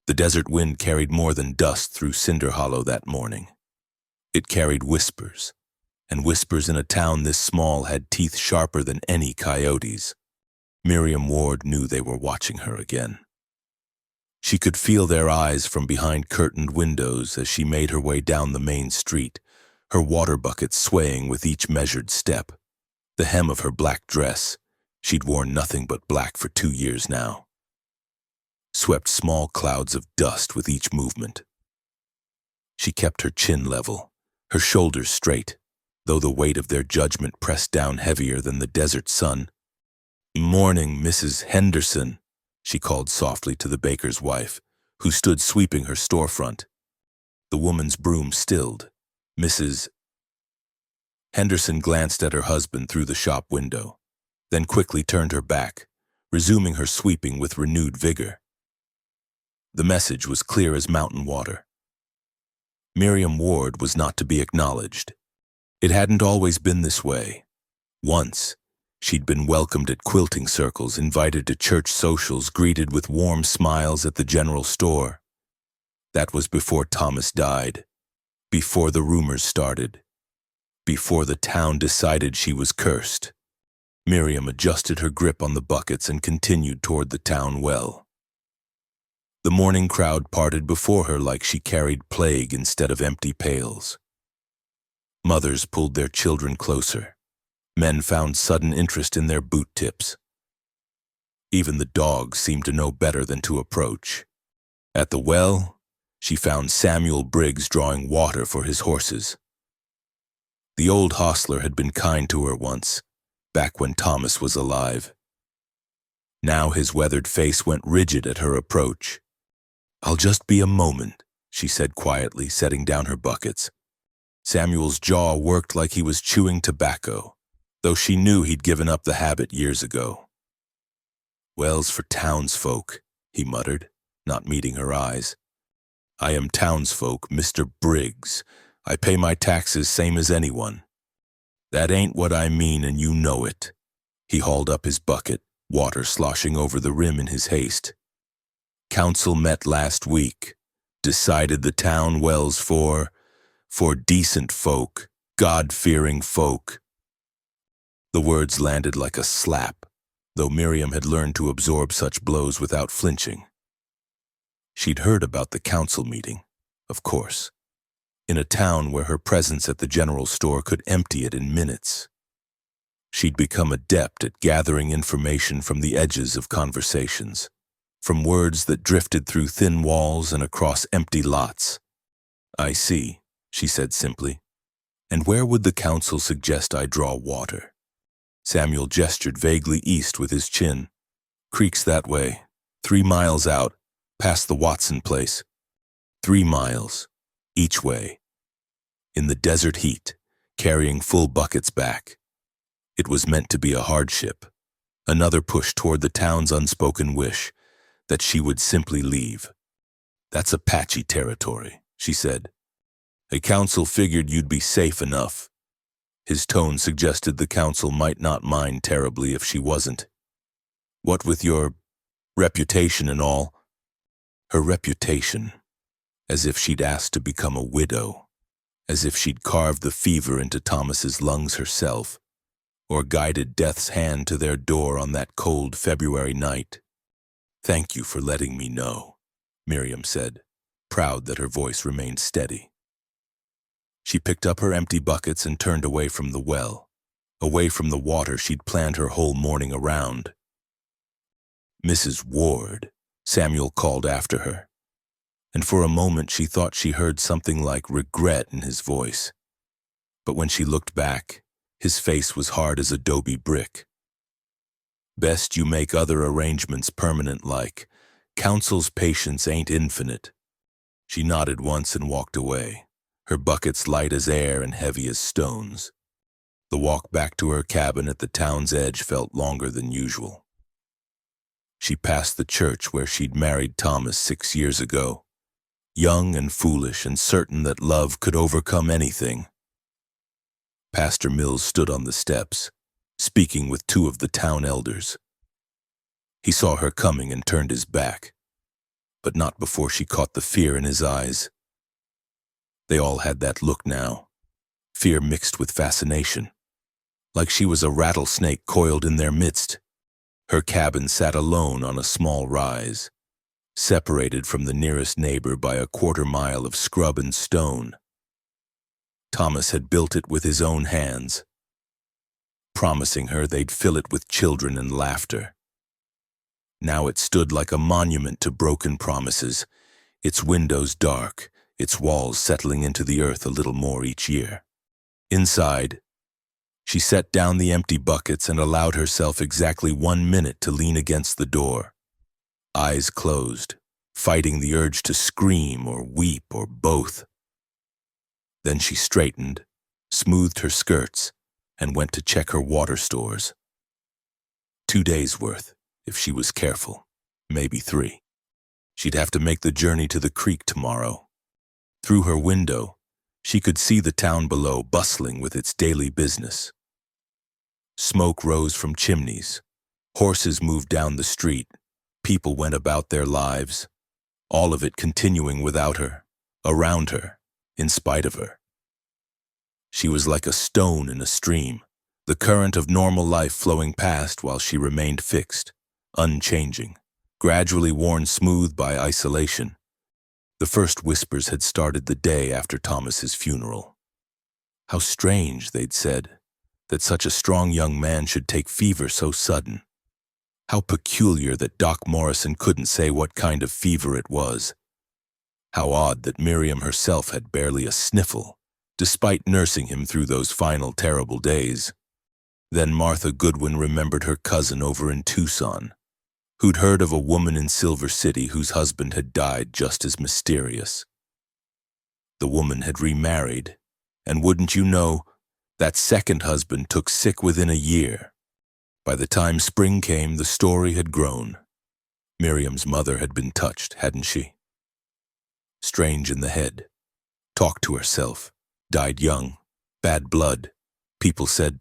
The desert wind carried more than dust through Cinder Hollow that morning. It carried whispers, and whispers in a town this small had teeth sharper than any coyote's. Miriam Ward knew they were watching her again. She could feel their eyes from behind curtained windows as she made her way down the main street, her water bucket swaying with each measured step. The hem of her black dress, she'd worn nothing but black for 2 years now, swept small clouds of dust with each movement. She kept her chin level, her shoulders straight, though the weight of their judgment pressed down heavier than the desert sun. "Morning, Mrs. Henderson," she called softly to the baker's wife, who stood sweeping her storefront. The woman's broom stilled. Mrs. Henderson glanced at her husband through the shop window, then quickly turned her back, resuming her sweeping with renewed vigor. The message was clear as mountain water. Miriam Ward was not to be acknowledged. It hadn't always been this way. Once, she'd been welcomed at quilting circles, invited to church socials, greeted with warm smiles at the general store. That was before Thomas died, before the rumors started, before the town decided she was cursed. Miriam adjusted her grip on the buckets and continued toward the town well. The morning crowd parted before her like she carried plague instead of empty pails. Mothers pulled their children closer. Men found sudden interest in their boot tips. Even the dogs seemed to know better than to approach. At the well, she found Samuel Briggs drawing water for his horses. The old hostler had been kind to her once, back when Thomas was alive. Now his weathered face went rigid at her approach. "I'll just be a moment," she said quietly, setting down her buckets. Samuel's jaw worked like he was chewing tobacco, though she knew he'd given up the habit years ago. "Wells for townsfolk," he muttered, not meeting her eyes. "I am townsfolk, Mr. Briggs. I pay my taxes same as anyone." "That ain't what I mean, and you know it." He hauled up his bucket, water sloshing over the rim in his haste. "Council met last week, decided the town wells for decent folk, God-fearing folk." The words landed like a slap, though Miriam had learned to absorb such blows without flinching. She'd heard about the council meeting, of course, in a town where her presence at the general store could empty it in minutes. She'd become adept at gathering information from the edges of conversations, from words that drifted through thin walls and across empty lots. "I see," she said simply. "And where would the council suggest I draw water?" Samuel gestured vaguely east with his chin. "Creek's that way, 3 miles out, past the Watson place. 3 miles, each way. In the desert heat, carrying full buckets back. It was meant to be a hardship, another push toward the town's unspoken wish, that she would simply leave. That's Apache territory," she said. "A council figured you'd be safe enough." His tone suggested the council might not mind terribly if she wasn't. "What with your reputation and all?" Her reputation, as if she'd asked to become a widow, as if she'd carved the fever into Thomas's lungs herself, or guided death's hand to their door on that cold February night. "Thank you for letting me know," Miriam said, proud that her voice remained steady. She picked up her empty buckets and turned away from the well, away from the water she'd planned her whole morning around. "Mrs. Ward," Samuel called after her, and for a moment she thought she heard something like regret in his voice. But when she looked back, his face was hard as adobe brick. "Best you make other arrangements permanent like. Council's patience ain't infinite." She nodded once and walked away, her buckets light as air and heavy as stones. The walk back to her cabin at the town's edge felt longer than usual. She passed the church where she'd married Thomas 6 years ago, young and foolish and certain that love could overcome anything. Pastor Mills stood on the steps, speaking with 2 of the town elders. He saw her coming and turned his back. but not before she caught the fear in his eyes. They all had that look now, fear mixed with fascination, like she was a rattlesnake coiled in their midst. Her cabin sat alone on a small rise, separated from the nearest neighbor by a quarter-mile of scrub and stone. Thomas had built it with his own hands, promising her they'd fill it with children and laughter. Now it stood like a monument to broken promises, its windows dark, its walls settling into the earth a little more each year. Inside, she set down the empty buckets and allowed herself exactly 1 minute to lean against the door, eyes closed, fighting the urge to scream or weep or both. Then she straightened, smoothed her skirts, and went to check her water stores. 2 days' worth, if she was careful, maybe 3. She'd have to make the journey to the creek tomorrow. Through her window, she could see the town below bustling with its daily business. Smoke rose from chimneys, horses moved down the street, people went about their lives, all of it continuing without her, around her, in spite of her. She was like a stone in a stream, the current of normal life flowing past while she remained fixed, unchanging, gradually worn smooth by isolation. The first whispers had started the day after Thomas's funeral. How strange, they'd said, that such a strong young man should take fever so sudden. How peculiar that Doc Morrison couldn't say what kind of fever it was. How odd that Miriam herself had barely a sniffle, despite nursing him through those final terrible days. Then Martha Goodwin remembered her cousin over in Tucson, who'd heard of a woman in Silver City whose husband had died just as mysterious. The woman had remarried, and wouldn't you know, that second husband took sick within a year. By the time spring came, the story had grown. Miriam's mother had been touched, hadn't she? Strange in the head, talked to herself, died young, bad blood. People said,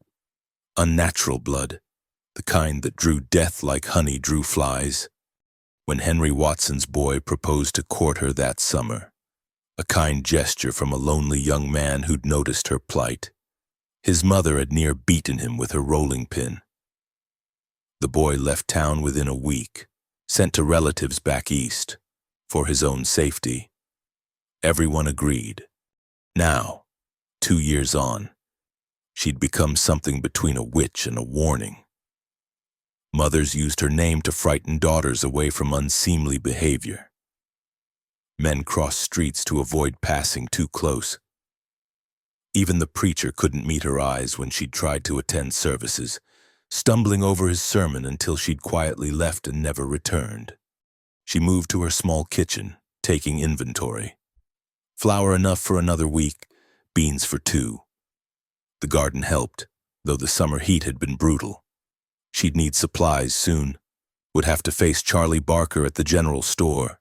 unnatural blood, the kind that drew death like honey drew flies. When Henry Watson's boy proposed to court her that summer, a kind gesture from a lonely young man who'd noticed her plight, his mother had near beaten him with her rolling pin. The boy left town within a week, sent to relatives back east, for his own safety. Everyone agreed. Now, 2 years on, she'd become something between a witch and a warning. Mothers used her name to frighten daughters away from unseemly behavior. Men crossed streets to avoid passing too close. Even the preacher couldn't meet her eyes when she'd tried to attend services, stumbling over his sermon until she'd quietly left and never returned. She moved to her small kitchen, taking inventory. Flour enough for another week, beans for 2. The garden helped, though the summer heat had been brutal. She'd need supplies soon, would have to face Charlie Barker at the general store,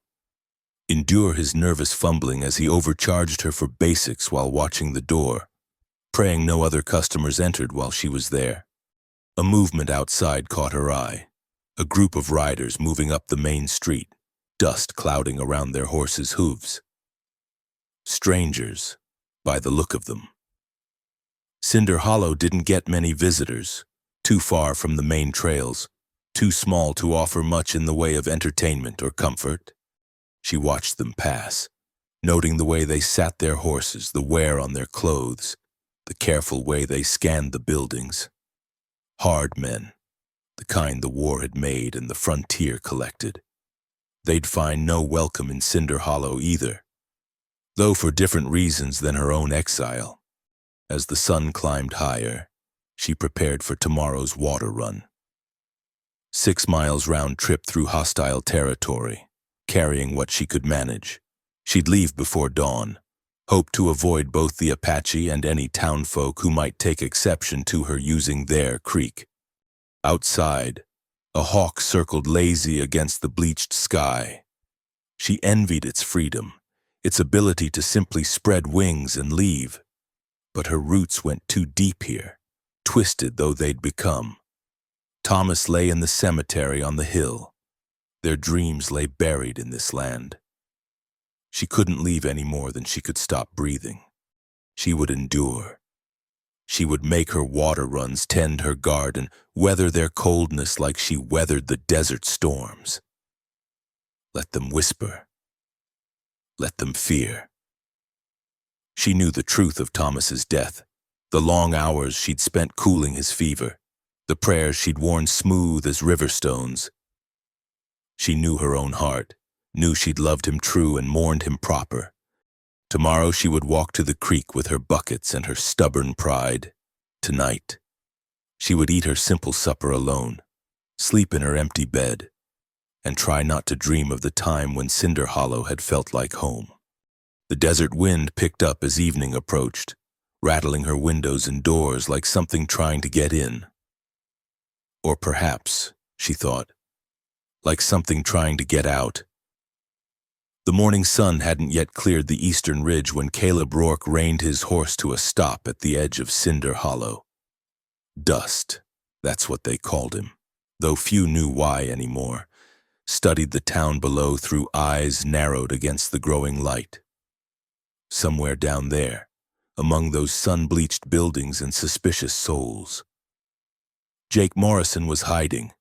endure his nervous fumbling as he overcharged her for basics while watching the door, praying no other customers entered while she was there. A movement outside caught her eye, a group of riders moving up the main street, dust clouding around their horses' hooves. Strangers, by the look of them. Cinder Hollow didn't get many visitors, too far from the main trails, too small to offer much in the way of entertainment or comfort. She watched them pass, noting the way they sat their horses, the wear on their clothes, the careful way they scanned the buildings. Hard men, the kind the war had made and the frontier collected. They'd find no welcome in Cinder Hollow either, though for different reasons than her own exile. As the sun climbed higher, she prepared for tomorrow's water run. 6 miles round trip through hostile territory, carrying what she could manage. She'd leave before dawn, hoped to avoid both the Apache and any townfolk who might take exception to her using their creek. Outside, a hawk circled lazy against the bleached sky. She envied its freedom, its ability to simply spread wings and leave. But her roots went too deep here, twisted though they'd become. Thomas lay in the cemetery on the hill. Their dreams lay buried in this land. She couldn't leave any more than she could stop breathing. She would endure. She would make her water runs tend her garden, weather their coldness like she weathered the desert storms. Let them whisper. Let them fear. She knew the truth of Thomas's death, the long hours she'd spent cooling his fever, the prayers she'd worn smooth as river stones. She knew her own heart, knew she'd loved him true and mourned him proper. Tomorrow she would walk to the creek with her buckets and her stubborn pride. Tonight, she would eat her simple supper alone, sleep in her empty bed, and try not to dream of the time when Cinder Hollow had felt like home. The desert wind picked up as evening approached, rattling her windows and doors like something trying to get in. Or perhaps, she thought, like something trying to get out. The morning sun hadn't yet cleared the eastern ridge when Caleb Rourke reined his horse to a stop at the edge of Cinder Hollow. Dust, that's what they called him, though few knew why anymore, studied the town below through eyes narrowed against the growing light. Somewhere down there, among those sun-bleached buildings and suspicious souls, Jake Morrison was hiding,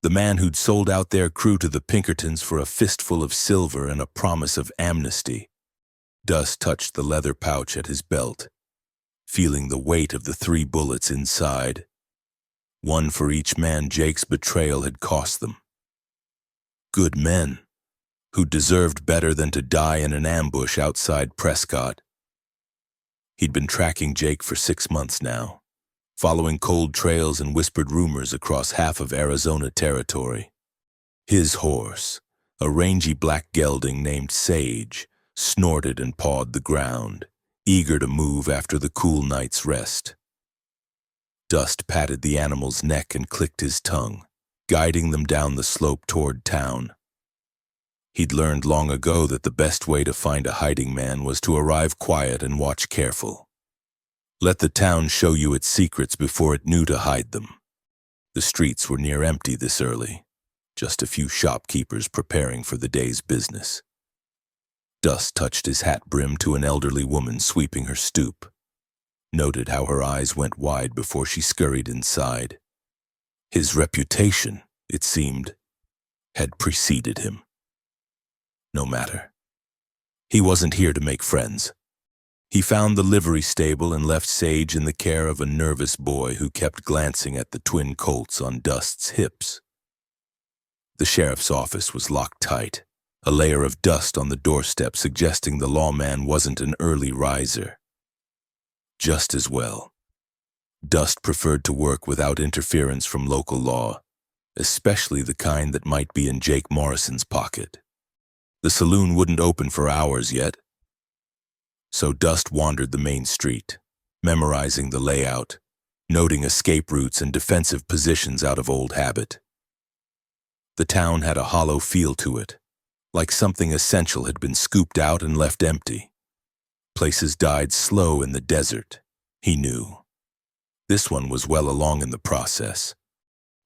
the man who'd sold out their crew to the Pinkertons for a fistful of silver and a promise of amnesty. Dust touched the leather pouch at his belt, feeling the weight of the 3 bullets inside, one for each man Jake's betrayal had cost them. Good men, who deserved better than to die in an ambush outside Prescott. He'd been tracking Jake for 6 months now, following cold trails and whispered rumors across half of Arizona territory. His horse, a rangy black gelding named Sage, snorted and pawed the ground, eager to move after the cool night's rest. Dust patted the animal's neck and clicked his tongue, guiding them down the slope toward town. He'd learned long ago that the best way to find a hiding man was to arrive quiet and watch careful. Let the town show you its secrets before it knew to hide them. The streets were near empty this early, just a few shopkeepers preparing for the day's business. Dust touched his hat brim to an elderly woman sweeping her stoop, noted how her eyes went wide before she scurried inside. His reputation, it seemed, had preceded him. No matter. He wasn't here to make friends. He found the livery stable and left Sage in the care of a nervous boy who kept glancing at the twin colts on Dust's hips. The sheriff's office was locked tight, a layer of dust on the doorstep suggesting the lawman wasn't an early riser. Just as well. Dust preferred to work without interference from local law, especially the kind that might be in Jake Morrison's pocket. The saloon wouldn't open for hours yet, so Dust wandered the main street, memorizing the layout, noting escape routes and defensive positions out of old habit. The town had a hollow feel to it, like something essential had been scooped out and left empty. Places died slow in the desert, he knew. This one was well along in the process.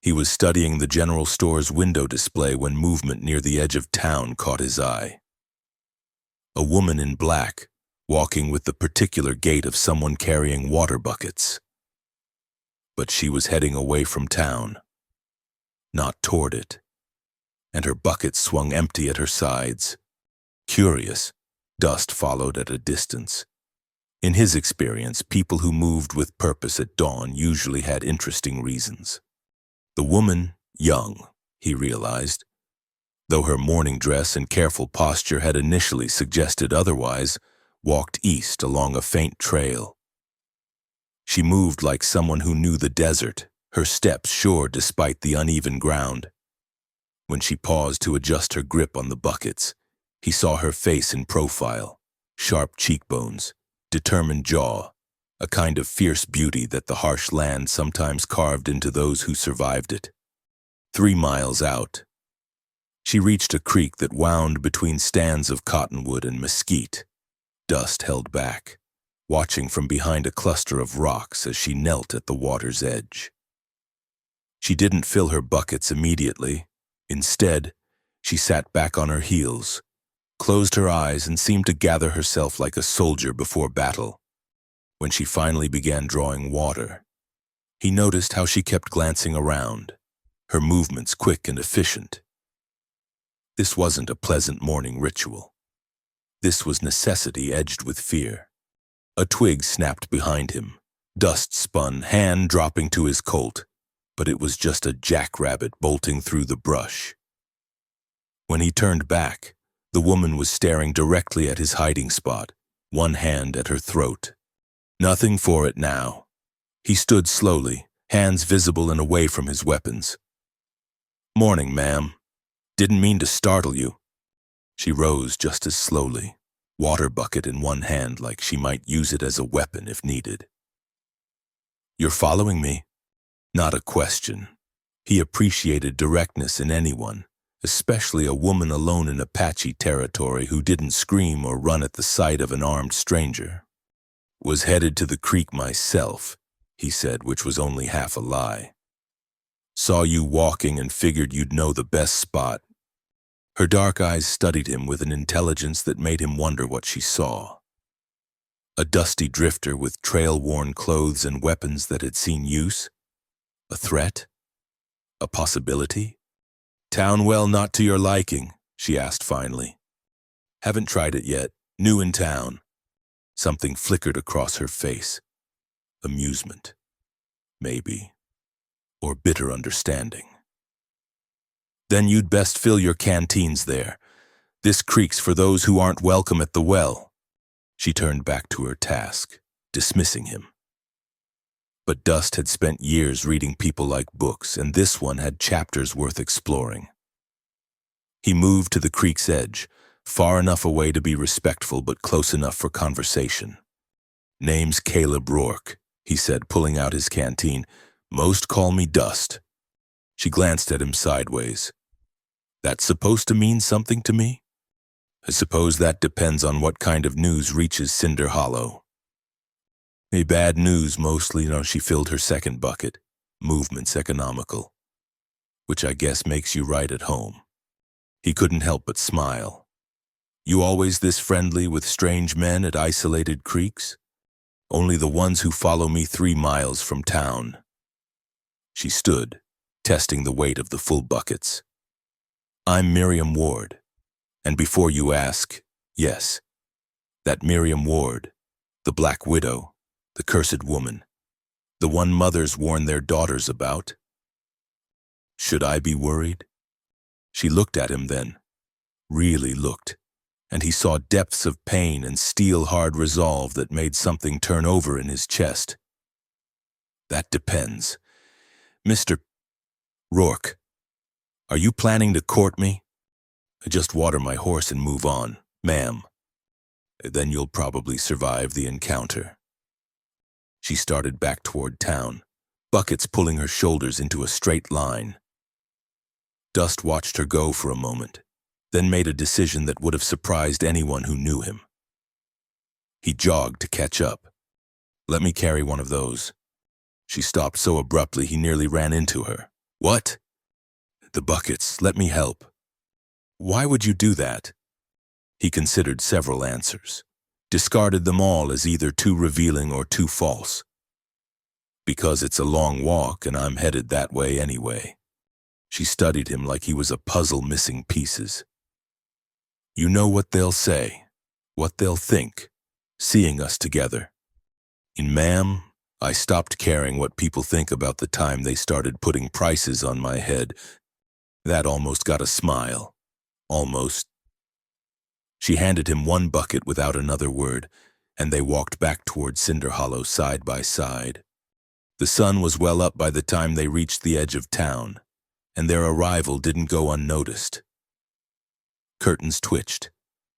He was studying the general store's window display when movement near the edge of town caught his eye. A woman in black, walking with the particular gait of someone carrying water buckets. But she was heading away from town, not toward it, and her buckets swung empty at her sides. Curious, Dust followed at a distance. In his experience, people who moved with purpose at dawn usually had interesting reasons. The woman, young, he realized, though her morning dress and careful posture had initially suggested otherwise, walked east along a faint trail. She moved like someone who knew the desert, her steps sure despite the uneven ground. When she paused to adjust her grip on the buckets, he saw her face in profile, sharp cheekbones, determined jaw, a kind of fierce beauty that the harsh land sometimes carved into those who survived it. 3 miles out, she reached a creek that wound between stands of cottonwood and mesquite. Dust held back, watching from behind a cluster of rocks as she knelt at the water's edge. She didn't fill her buckets immediately. Instead, She sat back on her heels, closed her eyes, and seemed to gather herself like a soldier before battle. When she finally began drawing water, he noticed how she kept glancing around, her movements quick and efficient. This wasn't a pleasant morning ritual. This was necessity edged with fear. A twig snapped behind him. Dust spun, hand dropping to his colt, but it was just a jackrabbit bolting through the brush. When he turned back, the woman was staring directly at his hiding spot, one hand at her throat. Nothing for it now. He stood slowly, hands visible and away from his weapons. "Morning, ma'am. Didn't mean to startle you." She rose just as slowly, water bucket in one hand like she might use it as a weapon if needed. "You're following me?" Not a question. He appreciated directness in anyone, especially a woman alone in Apache territory who didn't scream or run at the sight of an armed stranger. "Was headed to the creek myself," he said, which was only half a lie. "Saw you walking and figured you'd know the best spot." Her dark eyes studied him with an intelligence that made him wonder what she saw. A dusty drifter with trail-worn clothes and weapons that had seen use? A threat? A possibility? "Town well not to your liking?" she asked finally. "Haven't tried it yet. New in town." Something flickered across her face. Amusement. Maybe. Or bitter understanding. "Then you'd best fill your canteens there. This creek's for those who aren't welcome at the well." She turned back to her task, dismissing him. But Dust had spent years reading people like books, and this one had chapters worth exploring. He moved to the creek's edge, far enough away to be respectful but close enough for conversation. "Name's Caleb Rourke," he said, pulling out his canteen. "Most call me Dust." She glanced at him sideways. "That's supposed to mean something to me?" "I suppose that depends on what kind of news reaches Cinder Hollow." Bad news mostly." She filled her second bucket. "Movement's economical. Which I guess makes you right at home." He couldn't help but smile. "You always this friendly with strange men at isolated creeks?" "Only the ones who follow me 3 miles from town." She stood, testing the weight of the full buckets. "I'm Miriam Ward. And before you ask, yes, that Miriam Ward, the Black Widow, the cursed woman, the one mothers warn their daughters about. Should I be worried?" She looked at him then, really looked, and he saw depths of pain and steel-hard resolve that made something turn over in his chest. "That depends. Mr. Rourke, are you planning to court me?" "I just water my horse and move on, ma'am. Then you'll probably survive the encounter." She started back toward town, buckets pulling her shoulders into a straight line. Dust watched her go for a moment, then made a decision that would have surprised anyone who knew him. He jogged to catch up. "Let me carry one of those." She stopped so abruptly he nearly ran into her. "What?" "The buckets. Let me help." "Why would you do that?" He considered several answers, discarded them all as either too revealing or too false. "Because it's a long walk and I'm headed that way anyway." She studied him like he was a puzzle missing pieces. "You know what they'll say, what they'll think, seeing us together. And ma'am, I stopped caring what people think about the time they started putting prices on my head." That almost got a smile. Almost. She handed him one bucket without another word, and they walked back toward Cinder Hollow side by side. The sun was well up by the time they reached the edge of town, and their arrival didn't go unnoticed. Curtains twitched.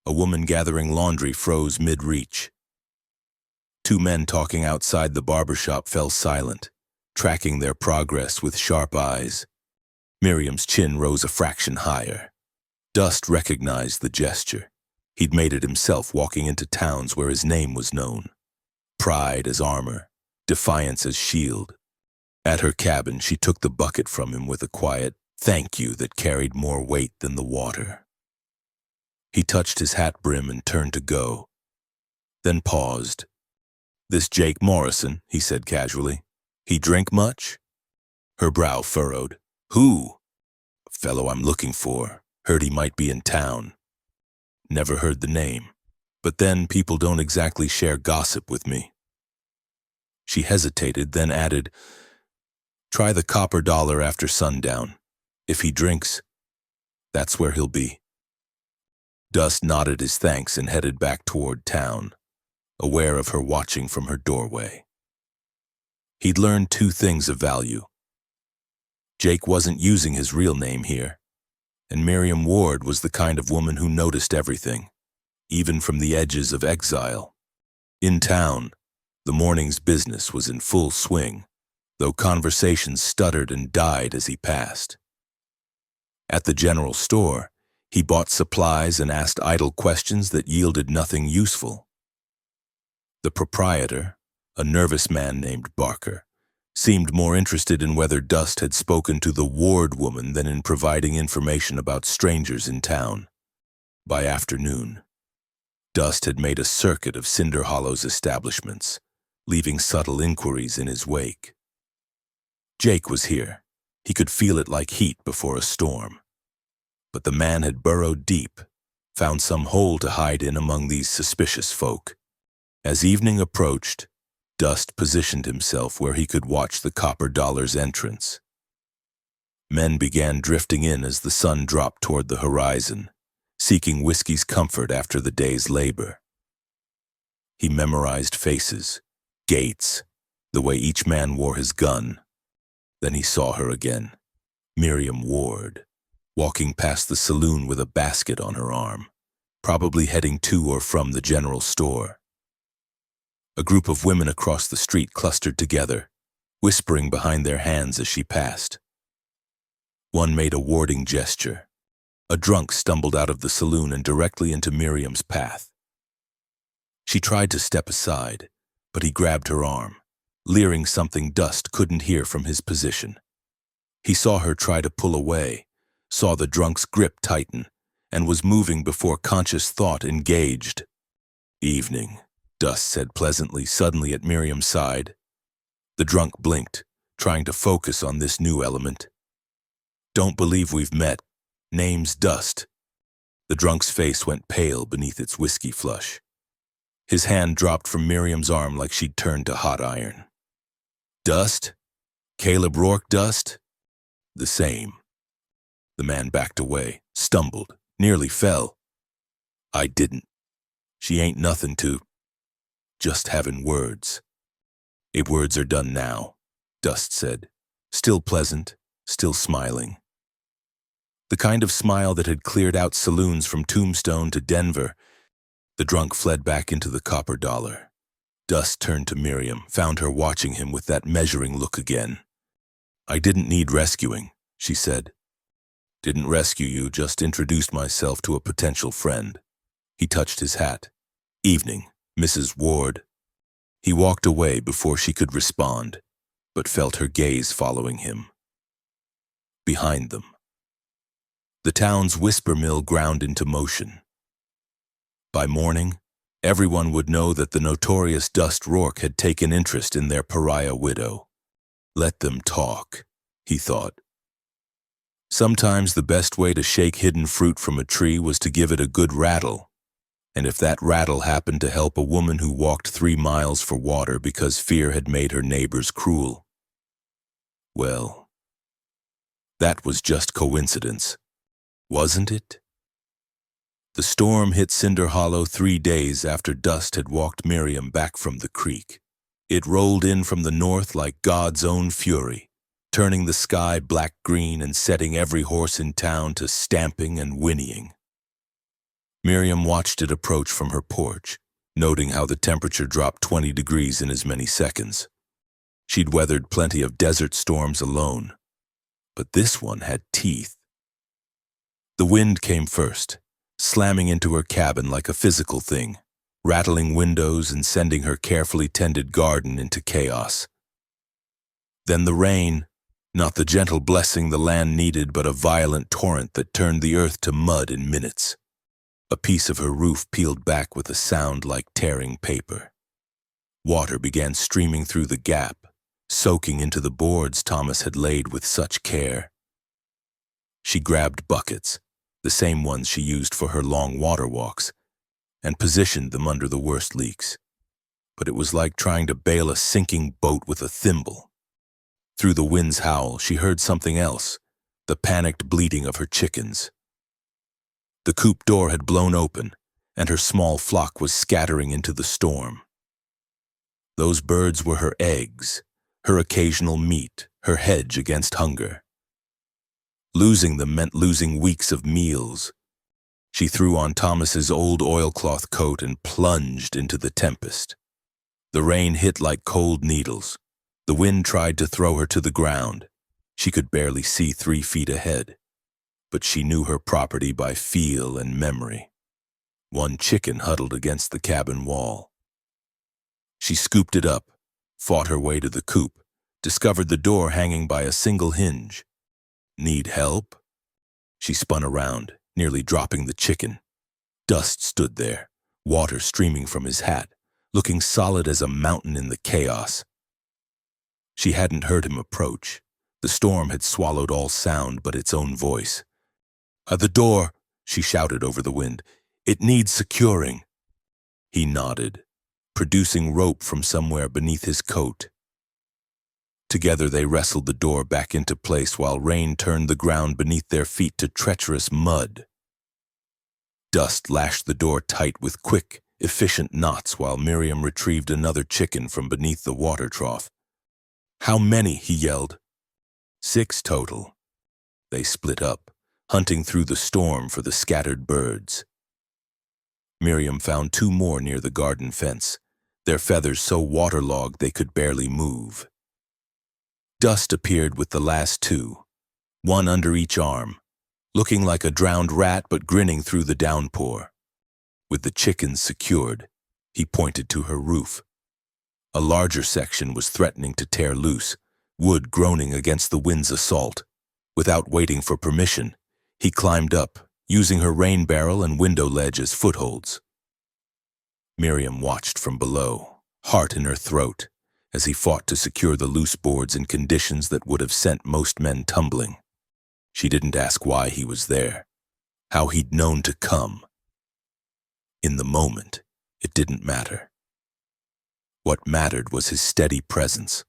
A woman gathering laundry froze mid-reach. 2 men talking outside the barbershop fell silent, tracking their progress with sharp eyes. Miriam's chin rose a fraction higher. Dust recognized the gesture. He'd made it himself walking into towns where his name was known. Pride as armor, defiance as shield. At her cabin, she took the bucket from him with a quiet, thank you that carried more weight than the water. He touched his hat brim and turned to go, then paused. This Jake Morrison, he said casually. He drink much? Her brow furrowed. Who? A fellow I'm looking for. Heard he might be in town. Never heard the name. But then people don't exactly share gossip with me. She hesitated, then added, try the Copper Dollar after sundown. If he drinks, that's where he'll be. Dust nodded his thanks and headed back toward town, aware of her watching from her doorway. He'd learned 2 things of value. Jake wasn't using his real name here, and Miriam Ward was the kind of woman who noticed everything, even from the edges of exile. In town, the morning's business was in full swing, though conversations stuttered and died as he passed. At the general store, he bought supplies and asked idle questions that yielded nothing useful. The proprietor, a nervous man named Barker, seemed more interested in whether Dust had spoken to the Ward woman than in providing information about strangers in town. By afternoon, Dust had made a circuit of Cinder Hollow's establishments, leaving subtle inquiries in his wake. Jake was here. He could feel it like heat before a storm. But the man had burrowed deep, found some hole to hide in among these suspicious folk. As evening approached, Dust positioned himself where he could watch the Copper Dollar's entrance. Men began drifting in as the sun dropped toward the horizon, seeking whiskey's comfort after the day's labor. He memorized faces, gaits, the way each man wore his gun. Then he saw her again, Miriam Ward, walking past the saloon with a basket on her arm, probably heading to or from the general store. A group of women across the street clustered together, whispering behind their hands as she passed. One made a warding gesture. A drunk stumbled out of the saloon and directly into Miriam's path. She tried to step aside, but he grabbed her arm, leering something Dust couldn't hear from his position. He saw her try to pull away, saw the drunk's grip tighten, and was moving before conscious thought engaged. Evening, Dust said pleasantly, suddenly at Miriam's side. The drunk blinked, trying to focus on this new element. Don't believe we've met. Name's Dust. The drunk's face went pale beneath its whiskey flush. His hand dropped from Miriam's arm like she'd turned to hot iron. Dust? Caleb Rourke Dust? The same. The man backed away, stumbled, nearly fell. I didn't. She ain't nothing to... just having words. Words are done now, Dust said, still pleasant, still smiling. The kind of smile that had cleared out saloons from Tombstone to Denver. The drunk fled back into the Copper Dollar. Dust turned to Miriam, found her watching him with that measuring look again. I didn't need rescuing, she said. Didn't rescue you, just introduced myself to a potential friend. He touched his hat. Evening, Mrs. Ward. He walked away before she could respond, but felt her gaze following him. Behind them, the town's whisper mill ground into motion. By morning, everyone would know that the notorious Dust Rourke had taken interest in their pariah widow. Let them talk, he thought. Sometimes the best way to shake hidden fruit from a tree was to give it a good rattle, and if that rattle happened to help a woman who walked 3 miles for water because fear had made her neighbors cruel, well, that was just coincidence, wasn't it? The storm hit Cinder Hollow 3 days after Dust had walked Miriam back from the creek. It rolled in from the north like God's own fury, turning the sky black-green and setting every horse in town to stamping and whinnying. Miriam watched it approach from her porch, noting how the temperature dropped 20 degrees in as many seconds. She'd weathered plenty of desert storms alone, but this one had teeth. The wind came first, slamming into her cabin like a physical thing, rattling windows and sending her carefully tended garden into chaos. Then the rain, Not the gentle blessing the land needed, but a violent torrent that turned the earth to mud in minutes. A piece of her roof peeled back with a sound like tearing paper. Water began streaming through the gap, soaking into the boards Thomas had laid with such care. She grabbed buckets, the same ones she used for her long water walks, and positioned them under the worst leaks. But it was like trying to bail a sinking boat with a thimble. Through the wind's howl, she heard something else, the panicked bleating of her chickens. The coop door had blown open, and her small flock was scattering into the storm. Those birds were her eggs, her occasional meat, her hedge against hunger. Losing them meant losing weeks of meals. She threw on Thomas's old oilcloth coat and plunged into the tempest. The rain hit like cold needles. The wind tried to throw her to the ground. She could barely see 3 feet ahead, but she knew her property by feel and memory. One chicken huddled against the cabin wall. She scooped it up, fought her way to the coop, discovered the door hanging by a single hinge. Need help? She spun around, nearly dropping the chicken. Dust stood there, water streaming from his hat, looking solid as a mountain in the chaos. She hadn't heard him approach. The storm had swallowed all sound but its own voice. "The door," she shouted over the wind. "It needs securing." He nodded, producing rope from somewhere beneath his coat. Together they wrestled the door back into place while rain turned the ground beneath their feet to treacherous mud. Dust lashed the door tight with quick, efficient knots while Miriam retrieved another chicken from beneath the water trough. "How many?" he yelled. 6 total. They split up, hunting through the storm for the scattered birds. Miriam found 2 more near the garden fence, their feathers so waterlogged they could barely move. Dust appeared with the last 2, one under each arm, looking like a drowned rat but grinning through the downpour. With the chickens secured, he pointed to her roof. A larger section was threatening to tear loose, wood groaning against the wind's assault. Without waiting for permission, he climbed up, using her rain barrel and window ledge as footholds. Miriam watched from below, heart in her throat, as he fought to secure the loose boards in conditions that would have sent most men tumbling. She didn't ask why he was there, how he'd known to come. In the moment, it didn't matter. What mattered was his steady presence,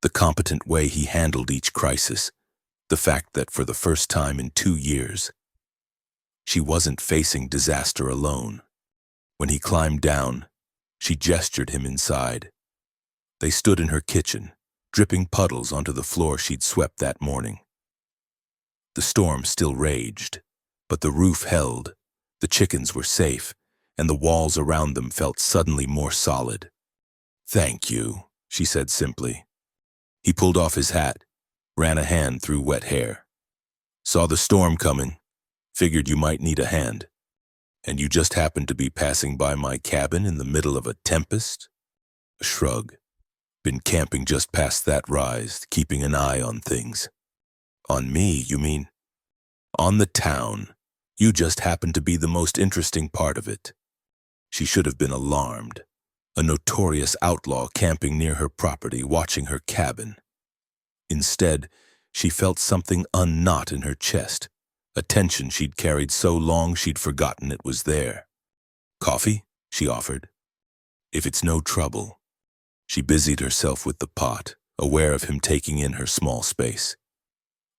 the competent way he handled each crisis, the fact that for the first time in 2 years, she wasn't facing disaster alone. When he climbed down, she gestured him inside. They stood in her kitchen, dripping puddles onto the floor she'd swept that morning. The storm still raged, but the roof held, the chickens were safe, and the walls around them felt suddenly more solid. "Thank you," she said simply. He pulled off his hat, ran a hand through wet hair. "Saw the storm coming, figured you might need a hand. And you just happened to be passing by my cabin in the middle of a tempest?" A shrug. "Been camping just past that rise, keeping an eye on things." "On me, you mean?" "On the town. You just happened to be the most interesting part of it." She should have been alarmed. A notorious outlaw camping near her property, watching her cabin. Instead, she felt something unknot in her chest, a tension she'd carried so long she'd forgotten it was there. "Coffee?" she offered. "If it's no trouble." She busied herself with the pot, aware of him taking in her small space.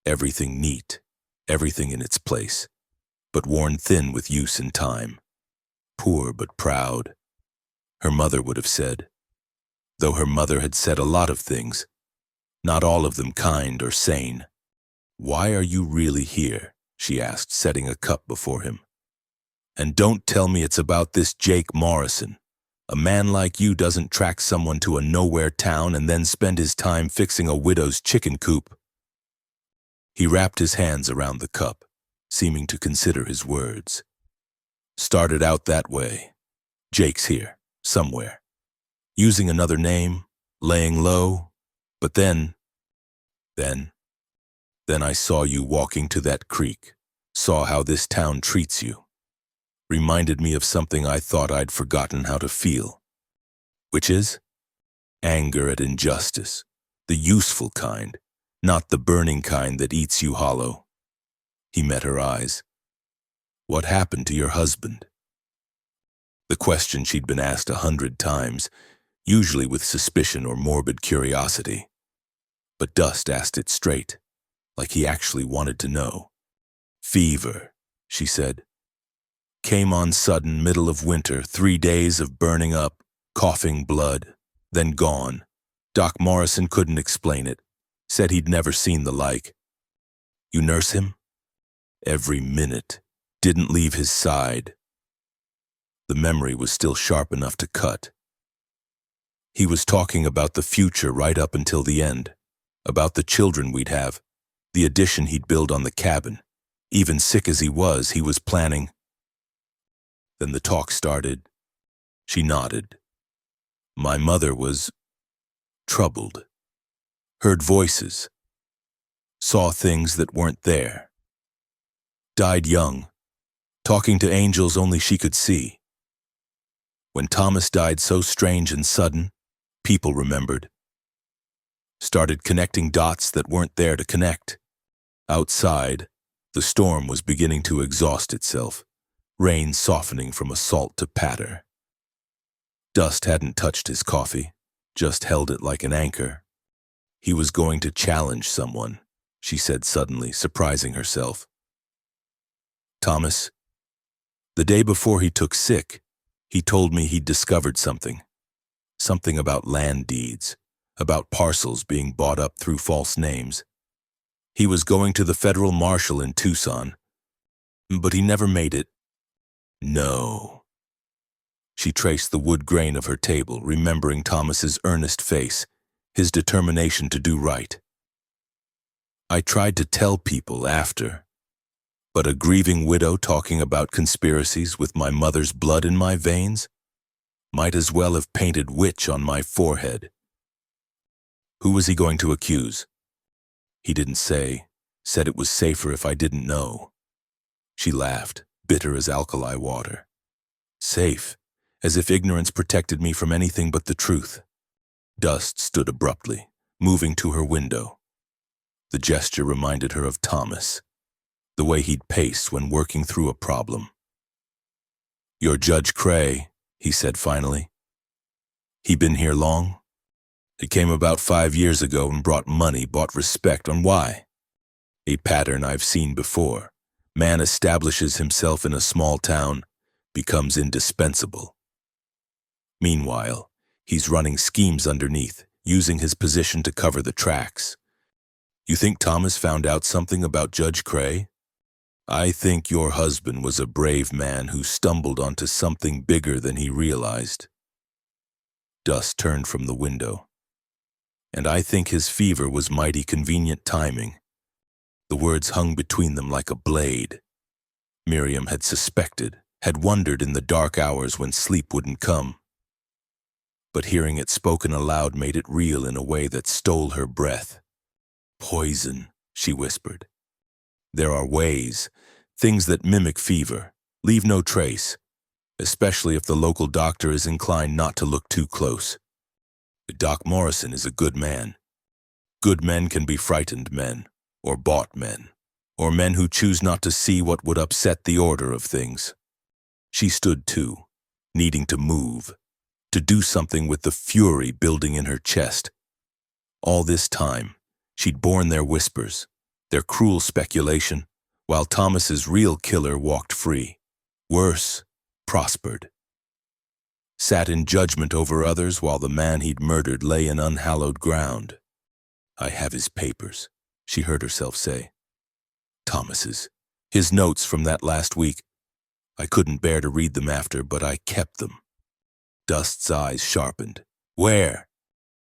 Everything neat, everything in its place, but worn thin with use and time. Poor but proud, her mother would have said. Though her mother had said a lot of things, not all of them kind or sane. "Why are you really here?" she asked, setting a cup before him. "And don't tell me it's about this Jake Morrison. A man like you doesn't track someone to a nowhere town and then spend his time fixing a widow's chicken coop." He wrapped his hands around the cup, seeming to consider his words. "Started out that way. Jake's here, somewhere. Using another name, laying low, but then, Then I saw you walking to that creek, saw how this town treats you. Reminded me of something I thought I'd forgotten how to feel. Which is? Anger at injustice. The useful kind, not the burning kind that eats you hollow. He met her eyes. What happened to your husband? The question she'd been asked 100 times, usually with suspicion or morbid curiosity. But Dust asked it straight, like he actually wanted to know. Fever, she said. Came on sudden, middle of winter, 3 days of burning up, coughing blood, then gone. Doc Morrison couldn't explain it, said he'd never seen the like. You nurse him? Every minute. Didn't leave his side. The memory was still sharp enough to cut. He was talking about the future right up until the end, about the children we'd have, the addition he'd build on the cabin. Even sick as he was planning. Then the talk started. She nodded. My mother was troubled. Heard voices. Saw things that weren't there. Died young, talking to angels only she could see. When Thomas died so strange and sudden, people remembered. Started connecting dots that weren't there to connect. Outside, the storm was beginning to exhaust itself, rain softening from a salt to patter. Dust hadn't touched his coffee, just held it like an anchor. He was going to challenge someone, she said suddenly, surprising herself. Thomas, the day before he took sick, he told me he'd discovered something. Something about land deeds, about parcels being bought up through false names. He was going to the federal marshal in Tucson, but he never made it. No. She traced the wood grain of her table, remembering Thomas's earnest face, his determination to do right. I tried to tell people after, but a grieving widow talking about conspiracies with my mother's blood in my veins might as well have painted witch on my forehead. Who was he going to accuse? He didn't say, said it was safer if I didn't know. She laughed, bitter as alkali water. Safe, as if ignorance protected me from anything but the truth. Dust stood abruptly, moving to her window. The gesture reminded her of Thomas, the way he'd pace when working through a problem. You're Judge Cray, he said finally. He been here long? He came about 5 years ago and brought money, bought respect. On why? A pattern I've seen before. Man establishes himself in a small town, becomes indispensable. Meanwhile, he's running schemes underneath, using his position to cover the tracks. You think Thomas found out something about Judge Cray? I think your husband was a brave man who stumbled onto something bigger than he realized. Dust turned from the window. And I think his fever was mighty convenient timing. The words hung between them like a blade. Miriam had suspected, had wondered in the dark hours when sleep wouldn't come. But hearing it spoken aloud made it real in a way that stole her breath. Poison, she whispered. There are ways, things that mimic fever, leave no trace, especially if the local doctor is inclined not to look too close. Doc Morrison is a good man. Good men can be frightened men, or bought men, or men who choose not to see what would upset the order of things. She stood too, needing to move, to do something with the fury building in her chest. All this time, she'd borne their whispers, their cruel speculation, while Thomas's real killer walked free. Worse, prospered. Sat in judgment over others while the man he'd murdered lay in unhallowed ground. I have his papers, she heard herself say. Thomas's, his notes from that last week. I couldn't bear to read them after, but I kept them. Dust's eyes sharpened. Where?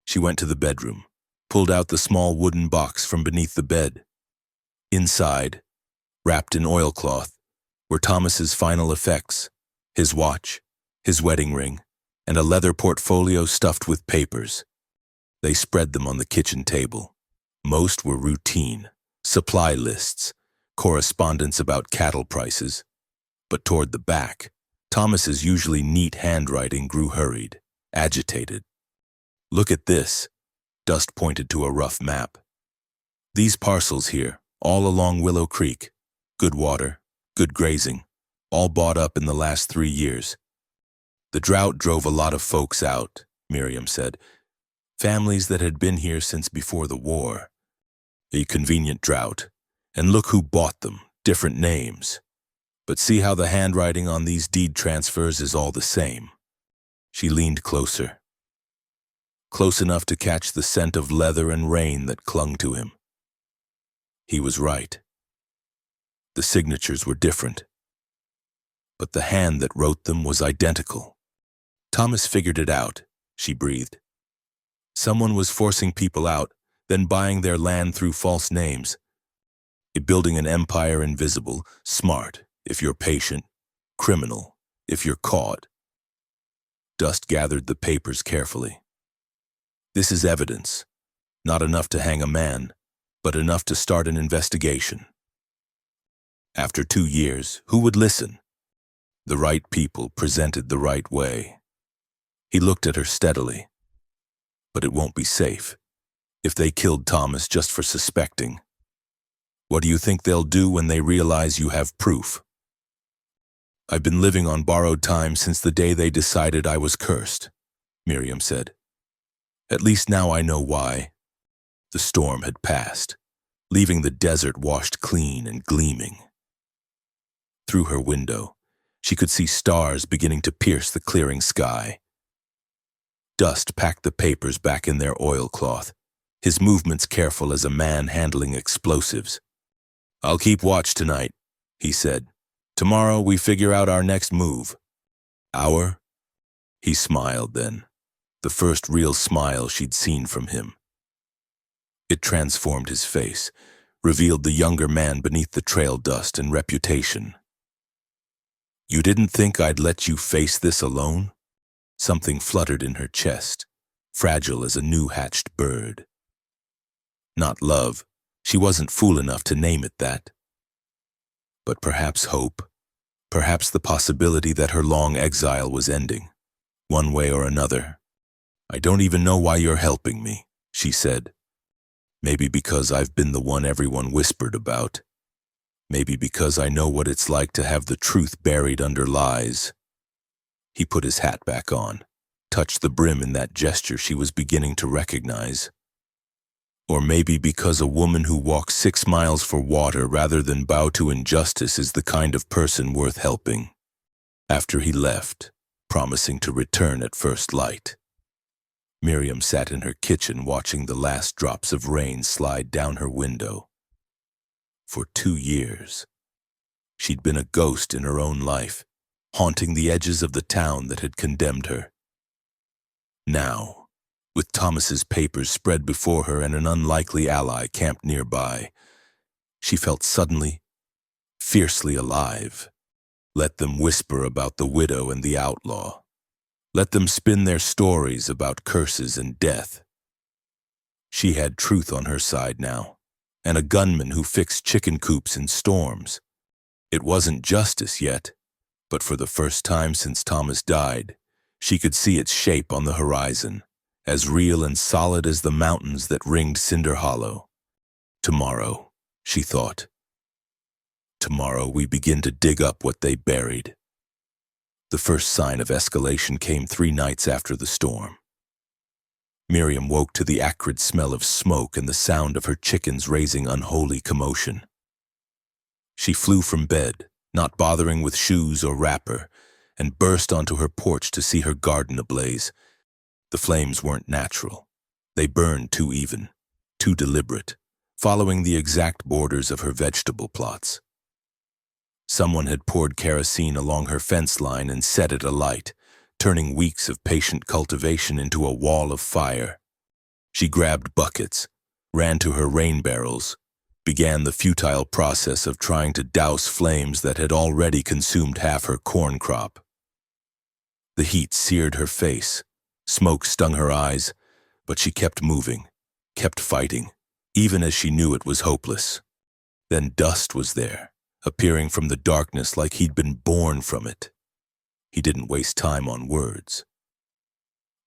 She went to the bedroom, pulled out the small wooden box from beneath the bed. Inside, wrapped in oilcloth, were Thomas's final effects, his watch, his wedding ring, and a leather portfolio stuffed with papers. They spread them on the kitchen table. Most were routine, supply lists, correspondence about cattle prices. But toward the back, Thomas's usually neat handwriting grew hurried, agitated. "Look at this," Dust pointed to a rough map. "These parcels here, all along Willow Creek. Good water, good grazing, all bought up in the last 3 years. The drought drove a lot of folks out," Miriam said. "Families that had been here since before the war. A convenient drought. And look who bought them, different names. But see how the handwriting on these deed transfers is all the same." She leaned closer. Close enough to catch the scent of leather and rain that clung to him. He was right. The signatures were different. But the hand that wrote them was identical. "Thomas figured it out," she breathed. "Someone was forcing people out, then buying their land through false names. Building an empire invisible, smart if you're patient, criminal if you're caught." Dust gathered the papers carefully. "This is evidence. Not enough to hang a man, but enough to start an investigation. After 2 years, who would listen? The right people presented the right way." He looked at her steadily. "But it won't be safe. If they killed Thomas just for suspecting, what do you think they'll do when they realize you have proof?" "I've been living on borrowed time since the day they decided I was cursed," Miriam said. "At least now I know why." The storm had passed, leaving the desert washed clean and gleaming. Through her window, she could see stars beginning to pierce the clearing sky. Dust packed the papers back in their oilcloth, his movements careful as a man handling explosives. "I'll keep watch tonight," he said. "Tomorrow we figure out our next move." "Our?" He smiled then, the first real smile she'd seen from him. It transformed his face, revealed the younger man beneath the trail dust and reputation. "You didn't think I'd let you face this alone?" Something fluttered in her chest, fragile as a new-hatched bird. Not love. She wasn't fool enough to name it that. But perhaps hope. Perhaps the possibility that her long exile was ending, one way or another. "I don't even know why you're helping me," she said. "Maybe because I've been the one everyone whispered about. Maybe because I know what it's like to have the truth buried under lies." He put his hat back on, touched the brim in that gesture she was beginning to recognize. Or maybe because a woman who walks 6 miles for water rather than bow to injustice is the kind of person worth helping. After he left, promising to return at first light. Miriam sat in her kitchen watching the last drops of rain slide down her window. For 2 years, she'd been a ghost in her own life, haunting the edges of the town that had condemned her. Now, with Thomas's papers spread before her and an unlikely ally camped nearby, she felt suddenly, fiercely alive. Let them whisper about the widow and the outlaw. Let them spin their stories about curses and death. She had truth on her side now, and a gunman who fixed chicken coops in storms. It wasn't justice yet, but for the first time since Thomas died, she could see its shape on the horizon, as real and solid as the mountains that ringed Cinder Hollow. Tomorrow, she thought. Tomorrow we begin to dig up what they buried. The first sign of escalation came 3 nights after the storm. Miriam woke to the acrid smell of smoke and the sound of her chickens raising unholy commotion. She flew from bed, not bothering with shoes or wrapper, and burst onto her porch to see her garden ablaze. The flames weren't natural. They burned too even, too deliberate, following the exact borders of her vegetable plots. Someone had poured kerosene along her fence line and set it alight, turning weeks of patient cultivation into a wall of fire. She grabbed buckets, ran to her rain barrels, began the futile process of trying to douse flames that had already consumed half her corn crop. The heat seared her face, smoke stung her eyes, but she kept moving, kept fighting, even as she knew it was hopeless. Then Dust was there, appearing from the darkness like he'd been born from it. He didn't waste time on words.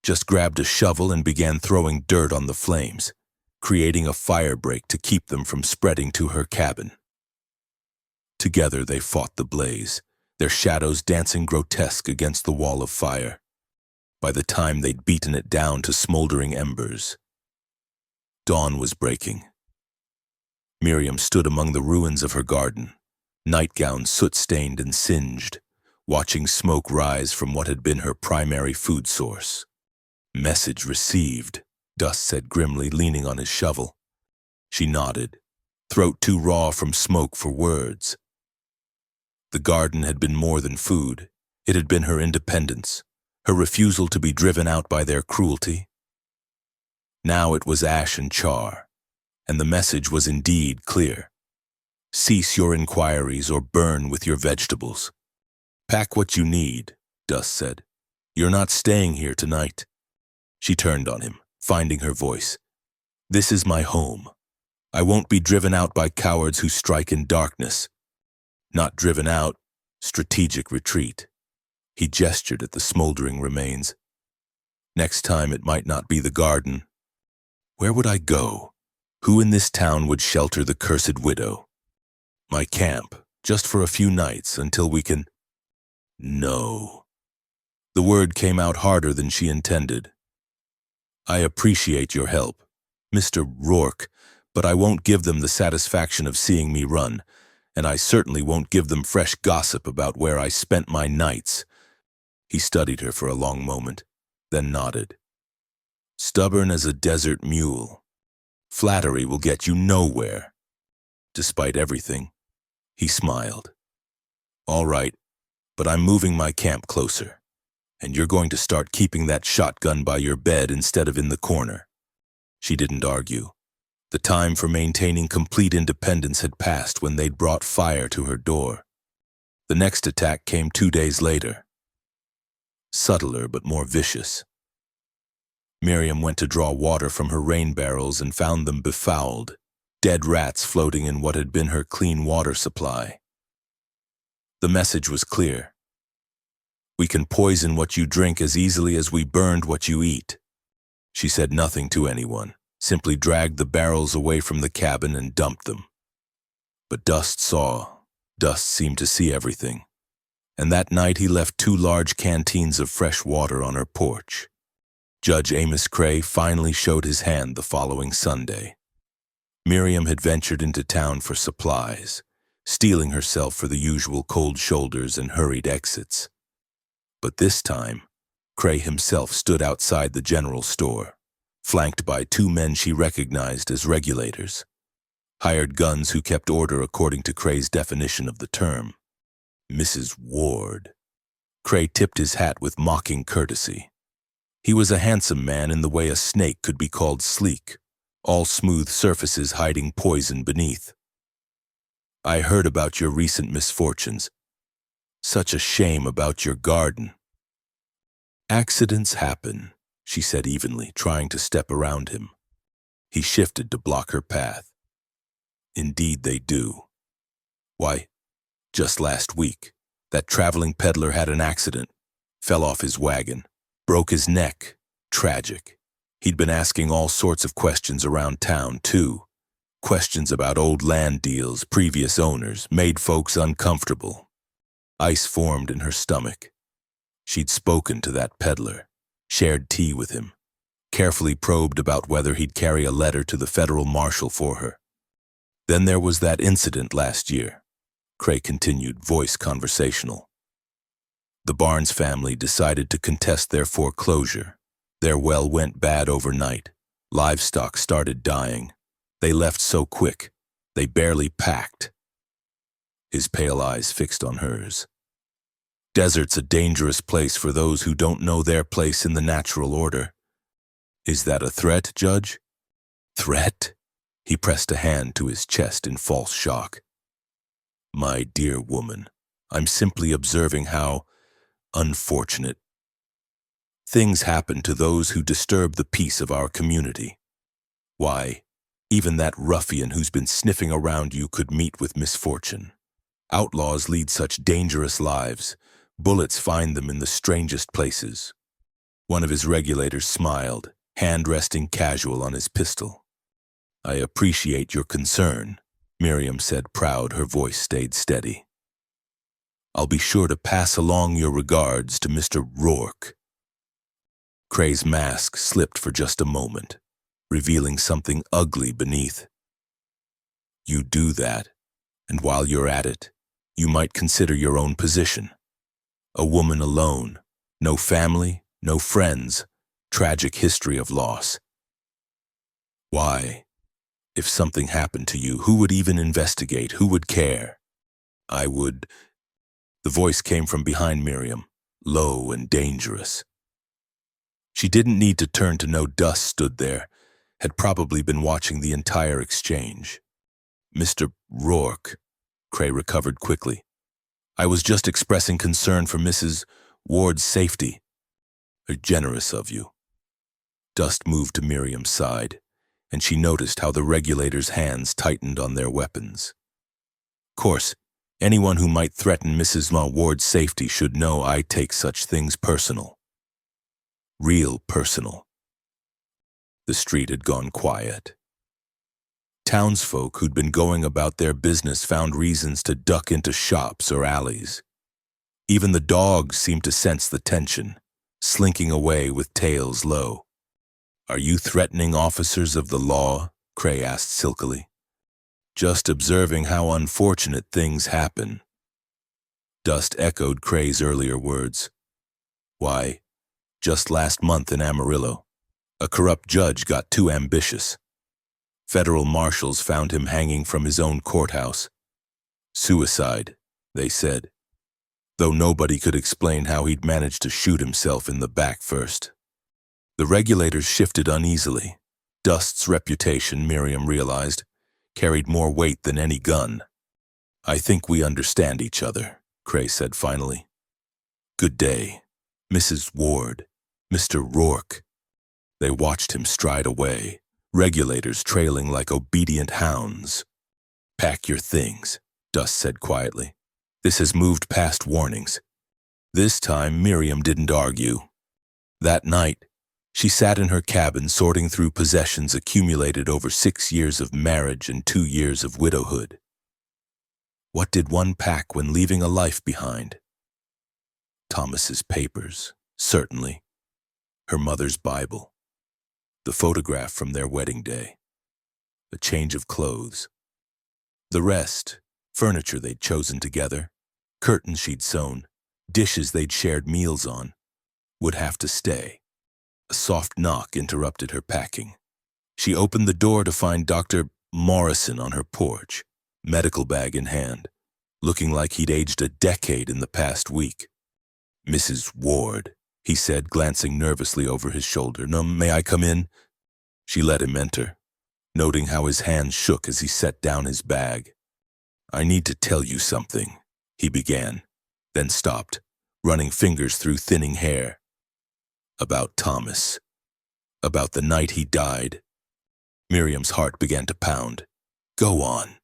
Just grabbed a shovel and began throwing dirt on the flames, creating a fire break to keep them from spreading to her cabin. Together they fought the blaze, their shadows dancing grotesque against the wall of fire. By the time they'd beaten it down to smoldering embers, dawn was breaking. Miriam stood among the ruins of her garden, nightgown soot-stained and singed, watching smoke rise from what had been her primary food source. "Message received," Dust said grimly, leaning on his shovel. She nodded, throat too raw from smoke for words. The garden had been more than food. It had been her independence, her refusal to be driven out by their cruelty. Now it was ash and char, and the message was indeed clear. "Cease your inquiries or burn with your vegetables." "Pack what you need," Dust said. "You're not staying here tonight." She turned on him, finding her voice. "This is my home. I won't be driven out by cowards who strike in darkness." Not driven out, strategic retreat. He gestured at the smoldering remains. "Next time it might not be the garden. Where would I go? Who in this town would shelter the cursed widow? My camp, just for a few nights until we can—" "No." The word came out harder than she intended. "I appreciate your help, Mr. Rourke, but I won't give them the satisfaction of seeing me run, and I certainly won't give them fresh gossip about where I spent my nights." He studied her for a long moment, then nodded. "Stubborn as a desert mule. Flattery will get you nowhere." Despite everything, he smiled. "All right, but I'm moving my camp closer. And you're going to start keeping that shotgun by your bed instead of in the corner." She didn't argue. The time for maintaining complete independence had passed when they'd brought fire to her door. The next attack came 2 days later. Subtler but more vicious. Miriam went to draw water from her rain barrels and found them befouled, dead rats floating in what had been her clean water supply. The message was clear. "We can poison what you drink as easily as we burned what you eat." She said nothing to anyone, simply dragged the barrels away from the cabin and dumped them. But Dust seemed to see everything. And that night he left 2 large canteens of fresh water on her porch. Judge Amos Cray finally showed his hand the following Sunday. Miriam had ventured into town for supplies, steeling herself for the usual cold shoulders and hurried exits. But this time, Cray himself stood outside the general store, flanked by 2 men she recognized as regulators. Hired guns who kept order according to Cray's definition of the term. Mrs. Ward. Cray tipped his hat with mocking courtesy. He was a handsome man in the way a snake could be called sleek, all smooth surfaces hiding poison beneath. "I heard about your recent misfortunes. Such a shame about your garden." "Accidents happen," she said evenly, trying to step around him. He shifted to block her path. "Indeed they do. Why, just last week, that traveling peddler had an accident, fell off his wagon, broke his neck. Tragic. He'd been asking all sorts of questions around town, too. Questions about old land deals, previous owners, made folks uncomfortable." Ice formed in her stomach. She'd spoken to that peddler, shared tea with him, carefully probed about whether he'd carry a letter to the federal marshal for her. Then there was that incident last year. Cray continued, voice conversational. The Barnes family decided to contest their foreclosure. Their well went bad overnight. Livestock started dying. They left so quick, they barely packed. His pale eyes fixed on hers. "Desert's a dangerous place for those who don't know their place in the natural order." "Is that a threat, Judge?" "Threat?" He pressed a hand to his chest in false shock. "My dear woman, I'm simply observing how unfortunate things happen to those who disturb the peace of our community. Why, Even that ruffian who's been sniffing around you could meet with misfortune. Outlaws lead such dangerous lives. Bullets find them in the strangest places. One of his regulators smiled, hand resting casual on his pistol. I appreciate your concern, Miriam said, proud. Her voice stayed steady. I'll be sure to pass along your regards to Mr. Rourke. Cray's mask slipped for just a moment, revealing something ugly beneath. You do that, and while you're at it, you might consider your own position. A woman alone, no family, no friends, tragic history of loss. Why? If something happened to you, who would even investigate? Who would care? I would. The voice came from behind Miriam, low and dangerous. She didn't need to turn to know Dust stood there, had probably been watching the entire exchange. Mr. Rourke, Cray recovered quickly. I was just expressing concern for Mrs. Ward's safety. Generous of you. Dust moved to Miriam's side, and she noticed how the regulators' hands tightened on their weapons. Of course, anyone who might threaten Mrs. Ward's safety should know I take such things personal. Real personal. The street had gone quiet. Townsfolk who'd been going about their business found reasons to duck into shops or alleys. Even the dogs seemed to sense the tension, slinking away with tails low. Are you threatening officers of the law? Cray asked silkily. Just observing how unfortunate things happen. Dust echoed Cray's earlier words. Why, just last month in Amarillo, a corrupt judge got too ambitious. Federal marshals found him hanging from his own courthouse. Suicide, they said, though nobody could explain how he'd managed to shoot himself in the back first. The regulators shifted uneasily. Dust's reputation, Miriam realized, carried more weight than any gun. I think we understand each other, Cray said finally. Good day, Mrs. Ward, Mr. Rourke. They watched him stride away, regulators trailing like obedient hounds. Pack your things, Dust said quietly. This has moved past warnings. This time, Miriam didn't argue. That night, she sat in her cabin sorting through possessions accumulated over 6 years of marriage and 2 years of widowhood. What did one pack when leaving a life behind? Thomas's papers, certainly. Her mother's Bible. The photograph from their wedding day. A change of clothes. The rest, furniture they'd chosen together, curtains she'd sewn, dishes they'd shared meals on, would have to stay. A soft knock interrupted her packing. She opened the door to find Dr. Morrison on her porch, medical bag in hand, looking like he'd aged a decade in the past week. Mrs. Ward, he said, glancing nervously over his shoulder. No, may I come in? She let him enter, noting how his hands shook as he set down his bag. I need to tell you something, he began, then stopped, running fingers through thinning hair. About Thomas. About the night he died. Miriam's heart began to pound. Go on.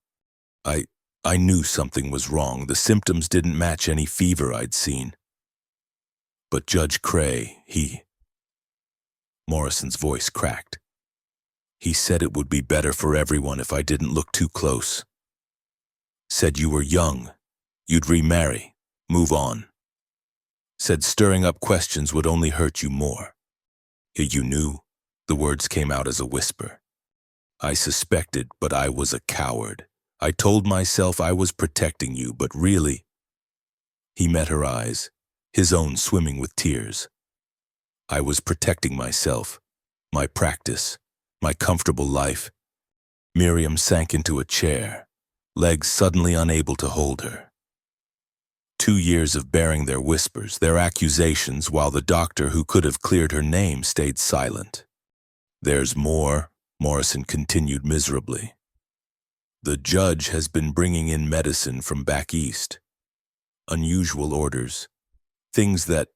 I knew something was wrong. The symptoms didn't match any fever I'd seen. But Judge Cray, Morrison's voice cracked. He said it would be better for everyone if I didn't look too close. Said you were young. You'd remarry. Move on. Said stirring up questions would only hurt you more. You knew? The words came out as a whisper. I suspected, but I was a coward. I told myself I was protecting you, but really... He met her eyes, his own swimming with tears. I was protecting myself, my practice, my comfortable life. Miriam sank into a chair, legs suddenly unable to hold her. 2 years of bearing their whispers, their accusations, while the doctor who could have cleared her name stayed silent. There's more, Morrison continued miserably. The judge has been bringing in medicine from back east. Unusual orders. Things that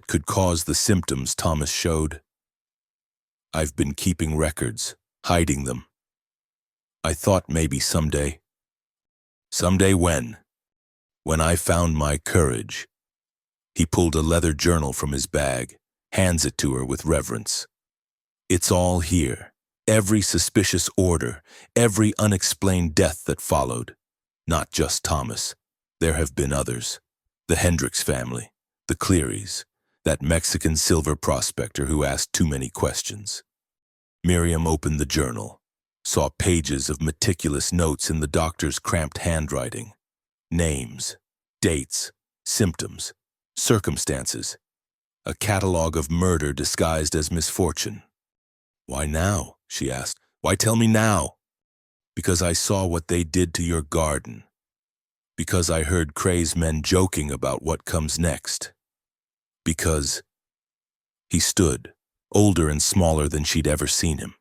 could cause the symptoms Thomas showed. I've been keeping records, hiding them. I thought maybe someday. Someday when? When I found my courage. He pulled a leather journal from his bag, hands it to her with reverence. It's all here. Every suspicious order, every unexplained death that followed. Not just Thomas. There have been others. The Hendricks family, the Clearys, that Mexican silver prospector who asked too many questions. Miriam opened the journal, saw pages of meticulous notes in the doctor's cramped handwriting. Names, dates, symptoms, circumstances. A catalog of murder disguised as misfortune. Why now? She asked. Why tell me now? Because I saw what they did to your garden. Because I heard Cray's men joking about what comes next. Because he stood, older and smaller than she'd ever seen him.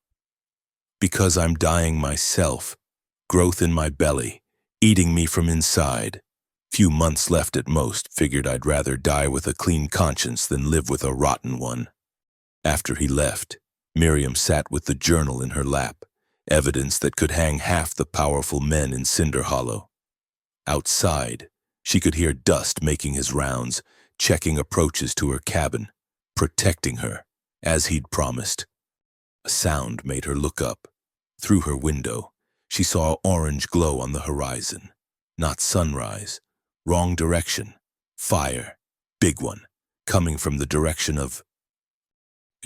Because I'm dying myself, growth in my belly, eating me from inside. Few months left at most, figured I'd rather die with a clean conscience than live with a rotten one. After he left, Miriam sat with the journal in her lap, evidence that could hang half the powerful men in Cinder Hollow. Outside, she could hear Dust making his rounds, checking approaches to her cabin, protecting her, as he'd promised. A sound made her look up. Through her window, she saw orange glow on the horizon. Not sunrise, wrong direction. Fire, big one, coming from the direction of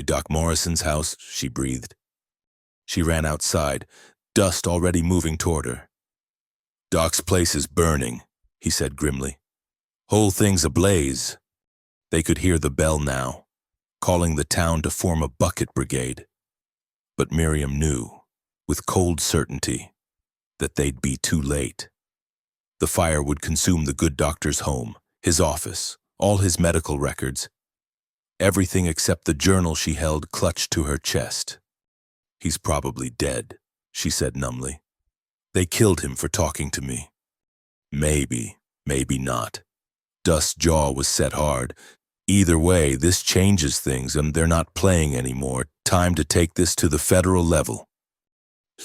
Doc Morrison's house, she breathed. She ran outside, Dust already moving toward her. Doc's place is burning, he said grimly. Whole thing's ablaze. They could hear the bell now, calling the town to form a bucket brigade. But Miriam knew, with cold certainty, that they'd be too late. The fire would consume the good doctor's home, his office, all his medical records. Everything except the journal she held clutched to her chest. He's probably dead, she said numbly. They killed him for talking to me. Maybe, maybe not. Dust's jaw was set hard. Either way, this changes things and they're not playing anymore. Time to take this to the federal level.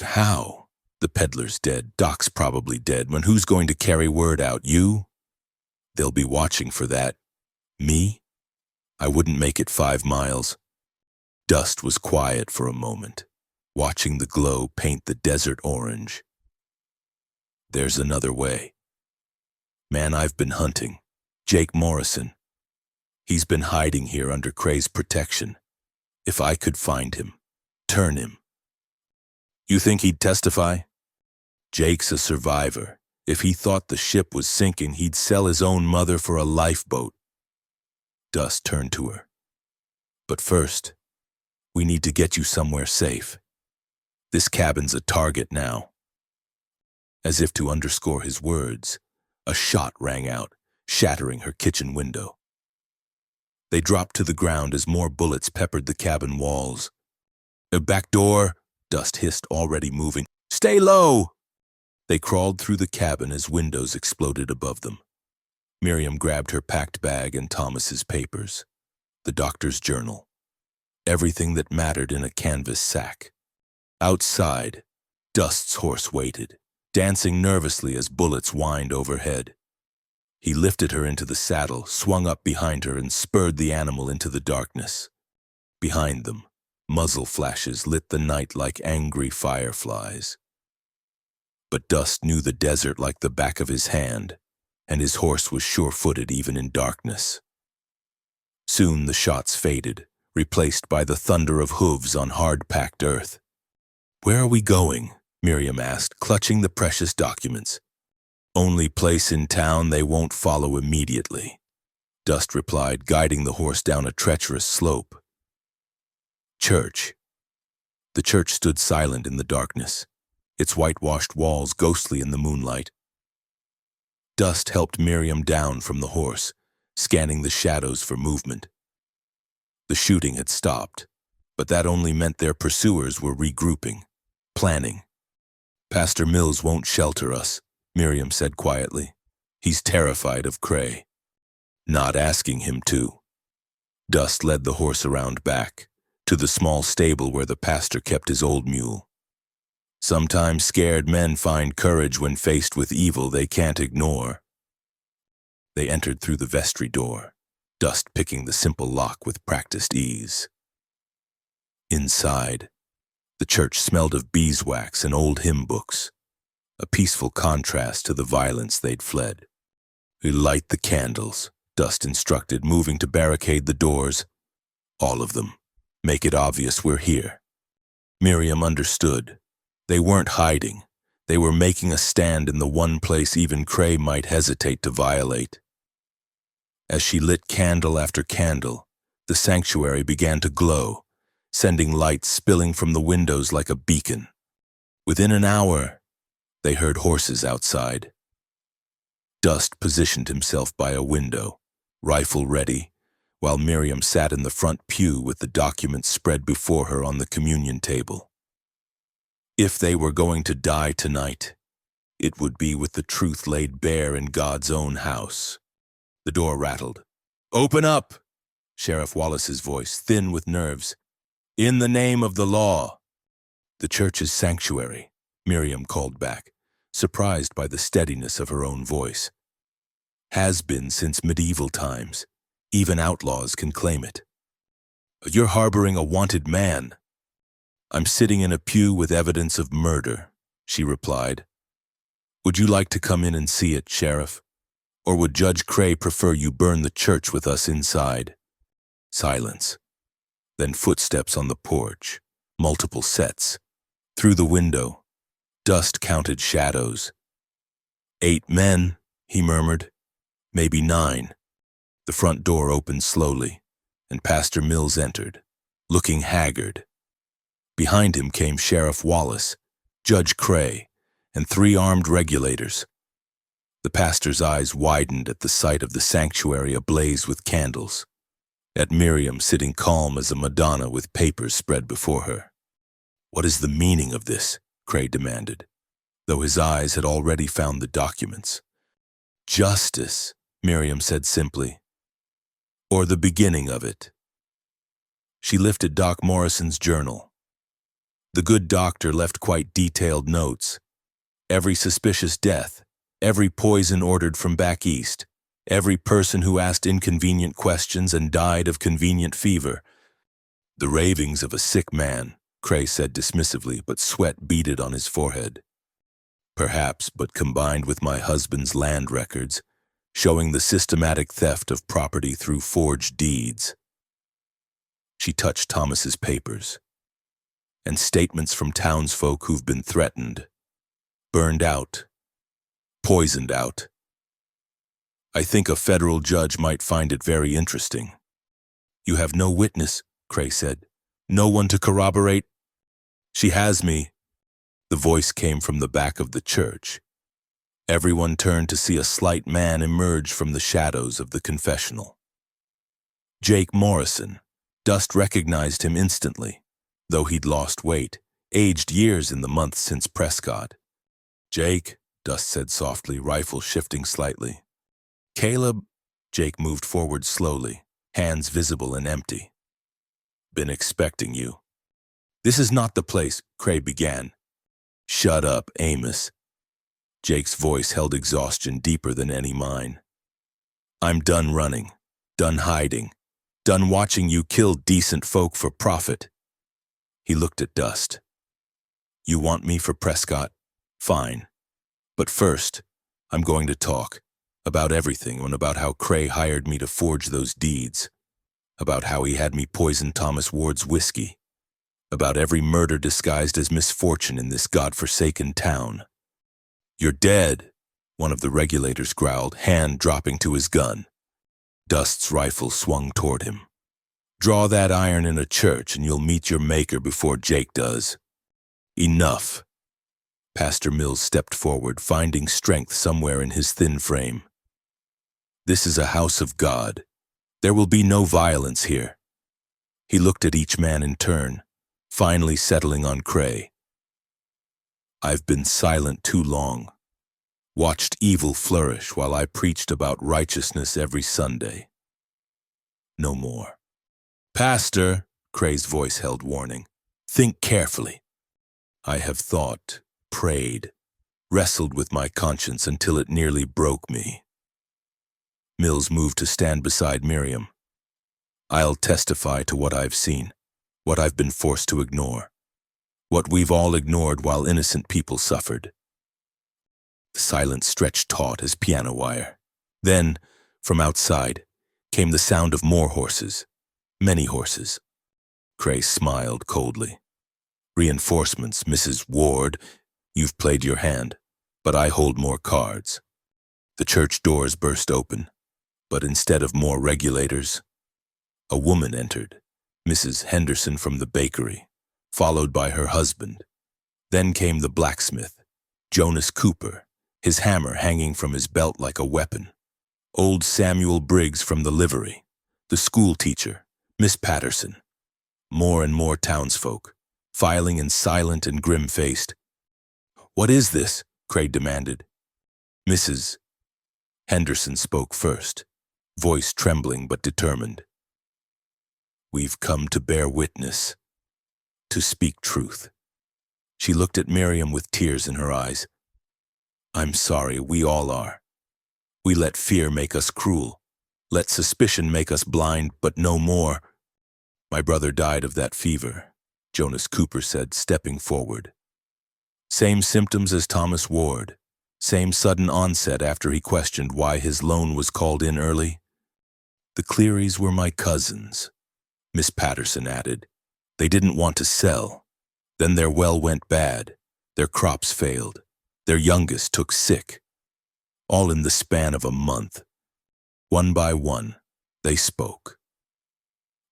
How? The peddler's dead. Doc's probably dead. When who's going to carry word out? You? They'll be watching for that. Me? I wouldn't make it 5 miles. Dust was quiet for a moment, watching the glow paint the desert orange. There's another way. Man I've been hunting, Jake Morrison. He's been hiding here under Cray's protection. If I could find him, turn him. You think he'd testify? Jake's a survivor. If he thought the ship was sinking, he'd sell his own mother for a lifeboat. Dust turned to her. But first, we need to get you somewhere safe. This cabin's a target now. As if to underscore his words, a shot rang out, shattering her kitchen window. They dropped to the ground as more bullets peppered the cabin walls. "A back door," Dust hissed, already moving. "Stay low!" They crawled through the cabin as windows exploded above them. Miriam grabbed her packed bag and Thomas's papers, the doctor's journal, everything that mattered in a canvas sack. Outside, Dust's horse waited, dancing nervously as bullets whined overhead. He lifted her into the saddle, swung up behind her, and spurred the animal into the darkness. Behind them, muzzle flashes lit the night like angry fireflies. But Dust knew the desert like the back of his hand, and his horse was sure-footed even in darkness. Soon the shots faded, replaced by the thunder of hooves on hard-packed earth. "Where are we going?" Miriam asked, clutching the precious documents. "Only place in town they won't follow immediately," Dust replied, guiding the horse down a treacherous slope. Church. The church stood silent in the darkness, its whitewashed walls ghostly in the moonlight. Dust helped Miriam down from the horse, scanning the shadows for movement. The shooting had stopped, but that only meant their pursuers were regrouping, planning. "Pastor Mills won't shelter us," Miriam said quietly. "He's terrified of Cray." "Not asking him to." Dust led the horse around back, to the small stable where the pastor kept his old mule. Sometimes scared men find courage when faced with evil they can't ignore. They entered through the vestry door, Dust picking the simple lock with practiced ease. Inside, the church smelled of beeswax and old hymn books, a peaceful contrast to the violence they'd fled. "We light the candles," Dust instructed, moving to barricade the doors. "All of them. Make it obvious we're here." Miriam understood. They weren't hiding. They were making a stand in the one place even Cray might hesitate to violate. As she lit candle after candle, the sanctuary began to glow, sending light spilling from the windows like a beacon. Within an hour, they heard horses outside. Dust positioned himself by a window, rifle ready, while Miriam sat in the front pew with the documents spread before her on the communion table. If they were going to die tonight, it would be with the truth laid bare in God's own house. The door rattled. "Open up!" Sheriff Wallace's voice, thin with nerves. "In the name of the law." "The church's sanctuary," Miriam called back, surprised by the steadiness of her own voice. "Has been since medieval times. Even outlaws can claim it." "You're harboring a wanted man." "I'm sitting in a pew with evidence of murder," she replied. "Would you like to come in and see it, Sheriff? Or would Judge Cray prefer you burn the church with us inside?" Silence. Then footsteps on the porch, multiple sets. Through the window, Dust counted shadows. 8 men, he murmured. Maybe 9. The front door opened slowly, and Pastor Mills entered, looking haggard. Behind him came Sheriff Wallace, Judge Cray, and 3 armed regulators. The pastor's eyes widened at the sight of the sanctuary ablaze with candles, at Miriam sitting calm as a Madonna with papers spread before her. "What is the meaning of this?" Cray demanded, though his eyes had already found the documents. "Justice," Miriam said simply. "Or the beginning of it." She lifted Doc Morrison's journal. The good doctor left quite detailed notes. Every suspicious death, every poison ordered from back east, every person who asked inconvenient questions and died of convenient fever. "The ravings of a sick man," Cray said dismissively, but sweat beaded on his forehead. "Perhaps, but combined with my husband's land records, showing the systematic theft of property through forged deeds." She touched Thomas's papers. "And statements from townsfolk who've been threatened, burned out, poisoned out. I think a federal judge might find it very interesting." "You have no witness," Cray said. "No one to corroborate?" "She has me." The voice came from the back of the church. Everyone turned to see a slight man emerge from the shadows of the confessional. Jake Morrison. Dust recognized him instantly, though he'd lost weight, aged years in the months since Prescott. "Jake," Dust said softly, rifle shifting slightly. "Caleb," Jake moved forward slowly, hands visible and empty. "Been expecting you." "This is not the place," Cray began. "Shut up, Amos." Jake's voice held exhaustion deeper than any mine. "I'm done running, done hiding, done watching you kill decent folk for profit." He looked at Dust. "You want me for Prescott? Fine. But first, I'm going to talk about everything and about how Cray hired me to forge those deeds, about how he had me poison Thomas Ward's whiskey, about every murder disguised as misfortune in this godforsaken town." "You're dead," one of the regulators growled, hand dropping to his gun. Dust's rifle swung toward him. "Draw that iron in a church and you'll meet your maker before Jake does." "Enough." Pastor Mills stepped forward, finding strength somewhere in his thin frame. "This is a house of God. There will be no violence here." He looked at each man in turn, finally settling on Cray. "I've been silent too long, watched evil flourish while I preached about righteousness every Sunday. No more." "Pastor," Cray's voice held warning, "think carefully. I have thought, prayed, wrestled with my conscience until it nearly broke me. Mills moved to stand beside Miriam. I'll testify to what I've seen, what I've been forced to ignore, what we've all ignored while innocent people suffered. The silence stretched taut as piano wire. Then, from outside, came the sound of more horses, many horses. Cray smiled coldly. Reinforcements, Mrs. Ward, you've played your hand, but I hold more cards. The church doors burst open, but instead of more regulators, a woman entered, Mrs. Henderson from the bakery, followed by her husband. Then came the blacksmith, Jonas Cooper, his hammer hanging from his belt like a weapon. Old Samuel Briggs from the livery, the school teacher, Miss Patterson. More and more townsfolk, filing in silent and grim-faced. "What is this?" Craig demanded. Mrs. Henderson spoke first, voice trembling but determined. "We've come to bear witness, to speak truth." She looked at Miriam with tears in her eyes. "I'm sorry, we all are. We let fear make us cruel, let suspicion make us blind, but no more. My brother died of that fever," Jonas Cooper said, stepping forward. "Same symptoms as Thomas Ward, same sudden onset after he questioned why his loan was called in early. The Clearys were my cousins," Miss Patterson added. "They didn't want to sell. Then their well went bad, their crops failed, their youngest took sick. All in the span of a month. One by one, they spoke.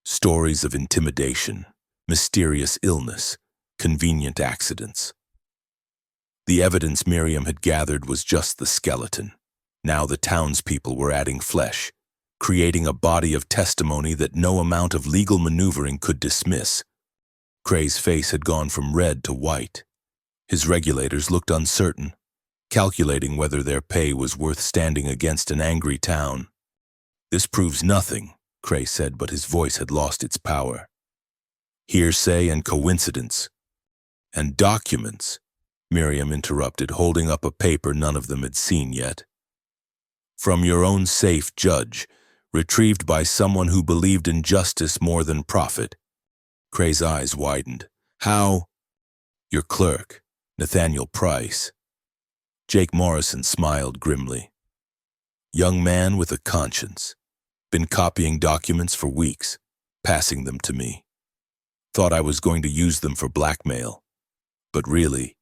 Stories of intimidation, mysterious illness, convenient accidents. The evidence Miriam had gathered was just the skeleton. Now the townspeople were adding flesh, creating a body of testimony that no amount of legal maneuvering could dismiss. Cray's face had gone from red to white. His regulators looked uncertain, calculating whether their pay was worth standing against an angry town. "This proves nothing," Cray said, but his voice had lost its power. "Hearsay and coincidence. And documents," Miriam interrupted, holding up a paper none of them had seen yet. "From your own safe, Judge, retrieved by someone who believed in justice more than profit." Cray's eyes widened. "How?" "Your clerk, Nathaniel Price." Jake Morrison smiled grimly. "Young man with a conscience. Been copying documents for weeks, passing them to me. Thought I was going to use them for blackmail. But really,"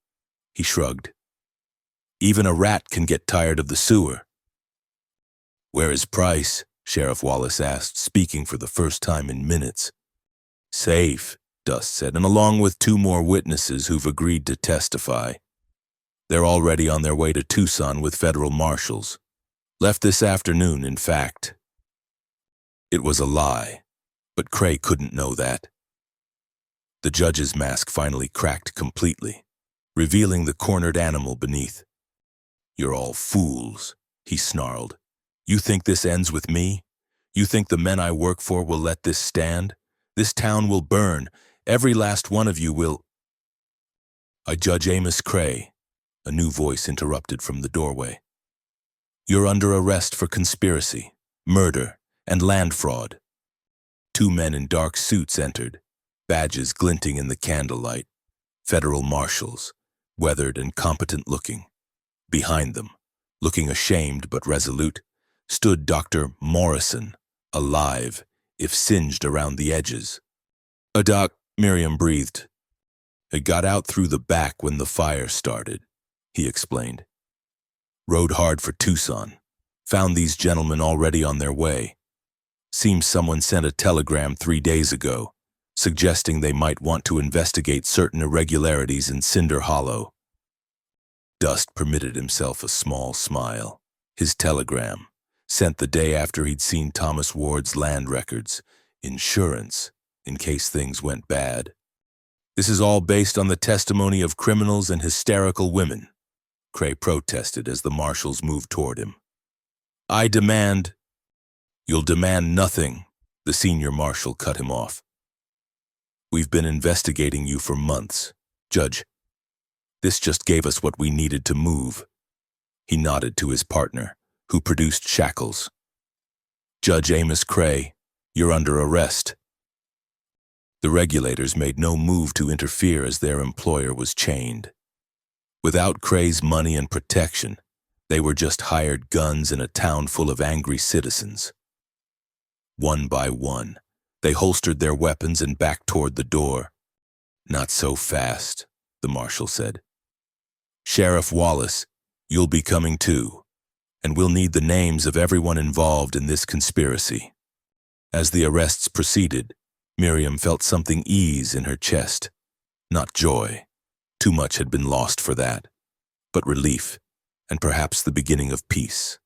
he shrugged, "even a rat can get tired of the sewer." "Where is Price?" Sheriff Wallace asked, speaking for the first time in minutes. "Safe," Dust said, "and along with 2 more witnesses who've agreed to testify. They're already on their way to Tucson with federal marshals. Left this afternoon, in fact." It was a lie, but Cray couldn't know that. The judge's mask finally cracked completely, revealing the cornered animal beneath. "You're all fools," he snarled. "You think this ends with me? You think the men I work for will let this stand? This town will burn. Every last one of you will—" "I Judge Amos Cray," a new voice interrupted from the doorway. "You're under arrest for conspiracy, murder, and land fraud." 2 men in dark suits entered, badges glinting in the candlelight. Federal marshals, weathered and competent looking. Behind them, looking ashamed but resolute, stood Dr. Morrison, alive, if singed around the edges. "A doc," Miriam breathed. "It got out through the back when the fire started," he explained. "Rode hard for Tucson. Found these gentlemen already on their way. Seems someone sent a telegram 3 days ago, suggesting they might want to investigate certain irregularities in Cinder Hollow." Dust permitted himself a small smile. His telegram, sent the day after he'd seen Thomas Ward's land records, insurance, in case things went bad. "This is all based on the testimony of criminals and hysterical women," Cray protested as the marshals moved toward him. "I demand—" "You'll demand nothing," the senior marshal cut him off. "We've been investigating you for months. Judge, This just gave us what we needed to move." He nodded to his partner, who produced shackles. "Judge Amos Cray, you're under arrest." The regulators made no move to interfere as their employer was chained. Without Cray's money and protection, they were just hired guns in a town full of angry citizens. One by one, they holstered their weapons and backed toward the door. "Not so fast," the marshal said. "Sheriff Wallace, you'll be coming too, and we'll need the names of everyone involved in this conspiracy." As the arrests proceeded, Miriam felt something ease in her chest. Not joy. Too much had been lost for that. But relief, and perhaps the beginning of peace.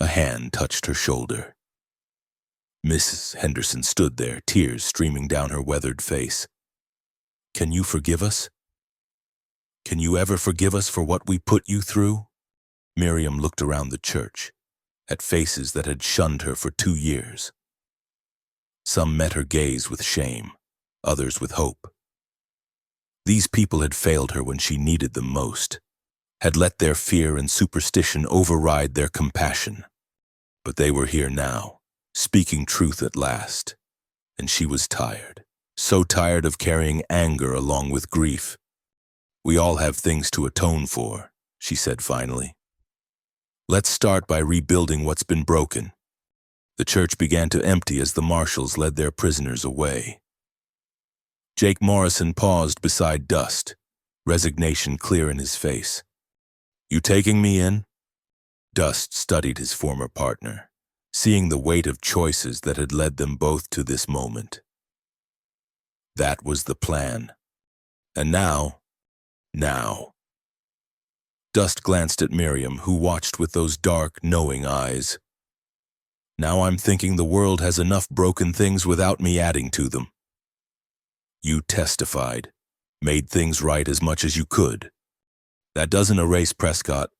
A hand touched her shoulder. Mrs. Henderson stood there, tears streaming down her weathered face. "Can you forgive us? Can you ever forgive us for what we put you through?" Miriam looked around the church, at faces that had shunned her for 2 years. Some met her gaze with shame, others with hope. These people had failed her when she needed them most, had let their fear and superstition override their compassion. But they were here now, speaking truth at last, and she was tired, so tired of carrying anger along with grief. "We all have things to atone for," she said finally. "Let's start by rebuilding what's been broken." The church began to empty as the marshals led their prisoners away. Jake Morrison paused beside Dust, resignation clear in his face. "You taking me in?" Dust studied his former partner, seeing the weight of choices that had led them both to this moment. That was the plan. And now. Dust glanced at Miriam, who watched with those dark, knowing eyes. "Now I'm thinking the world has enough broken things without me adding to them." "You testified, made things right as much as you could. That doesn't erase Prescott."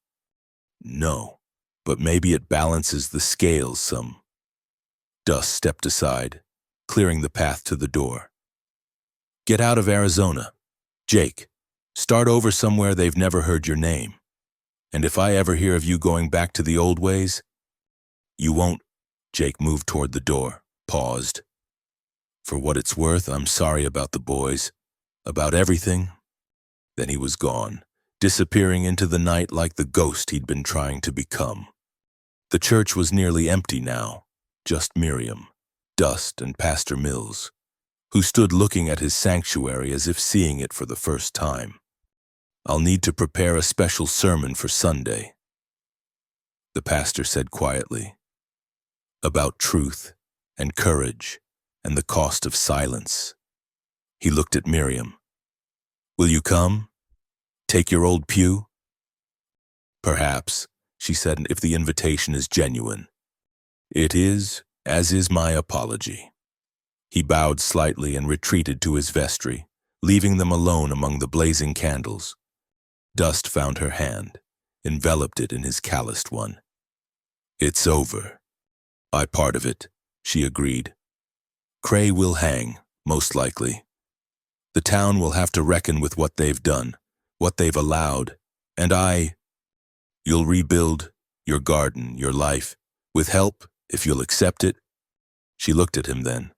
"No, but maybe it balances the scales some." Dust stepped aside, clearing the path to the door. "Get out of Arizona. Jake, start over somewhere they've never heard your name. And if I ever hear of you going back to the old ways, you won't." Jake moved toward the door, paused. "For what it's worth, I'm sorry about the boys, about everything." Then he was gone, disappearing into the night like the ghost he'd been trying to become. The church was nearly empty now, just Miriam, Dust, and Pastor Mills, who stood looking at his sanctuary as if seeing it for the first time. "I'll need to prepare a special sermon for Sunday," the pastor said quietly, "about truth and courage and the cost of silence." He looked at Miriam. "Will you come? Take your old pew?" "Perhaps," she said, "if the invitation is genuine." "It is, as is my apology." He bowed slightly and retreated to his vestry, leaving them alone among the blazing candles. Dust found her hand, enveloped it in his calloused one. "It's over. I part of it," she agreed. "Cray will hang, most likely. The town will have to reckon with what they've done, what they've allowed, and you'll rebuild your garden, your life, with help, if you'll accept it." She looked at him then,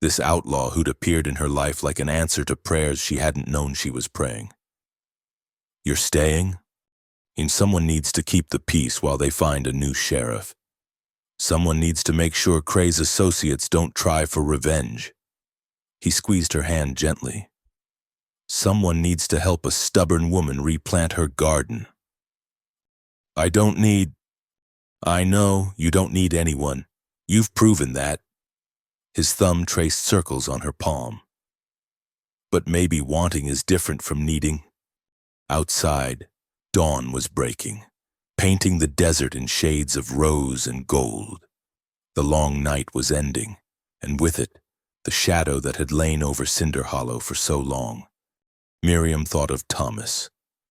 this outlaw who'd appeared in her life like an answer to prayers she hadn't known she was praying. "You're staying? And someone needs to keep the peace while they find a new sheriff. Someone needs to make sure Cray's associates don't try for revenge." He squeezed her hand gently. "Someone needs to help a stubborn woman replant her garden." "I know you don't need anyone. You've proven that." His thumb traced circles on her palm. "But maybe wanting is different from needing." Outside, dawn was breaking, painting the desert in shades of rose and gold. The long night was ending, and with it, the shadow that had lain over Cinder Hollow for so long. Miriam thought of Thomas,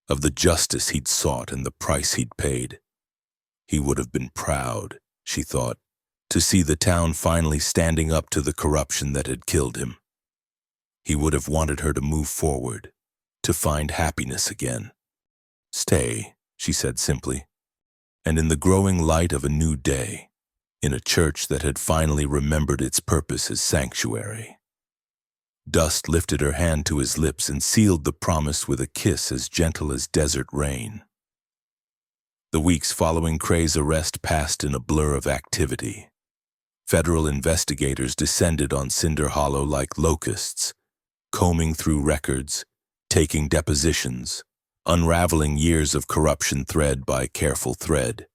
of the justice he'd sought and the price he'd paid. He would have been proud, she thought, to see the town finally standing up to the corruption that had killed him. He would have wanted her to move forward, to find happiness again, Stay, she said simply, and in the growing light of a new day, in a church that had finally remembered its purpose as sanctuary. Dust lifted her hand to his lips and sealed the promise with a kiss as gentle as desert rain. The weeks following Cray's arrest passed in a blur of activity. Federal investigators descended on Cinder Hollow like locusts, combing through records, taking depositions, unraveling years of corruption thread by careful thread.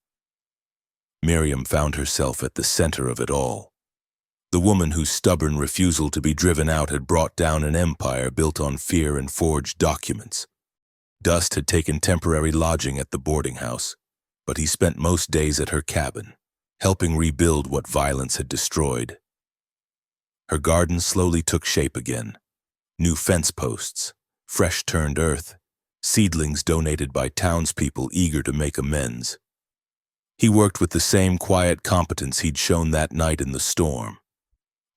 Miriam found herself at the center of it all. The woman whose stubborn refusal to be driven out had brought down an empire built on fear and forged documents. Dust had taken temporary lodging at the boarding house, but he spent most days at her cabin, helping rebuild what violence had destroyed. Her garden slowly took shape again. New fence posts, fresh-turned earth, seedlings donated by townspeople eager to make amends. He worked with the same quiet competence he'd shown that night in the storm,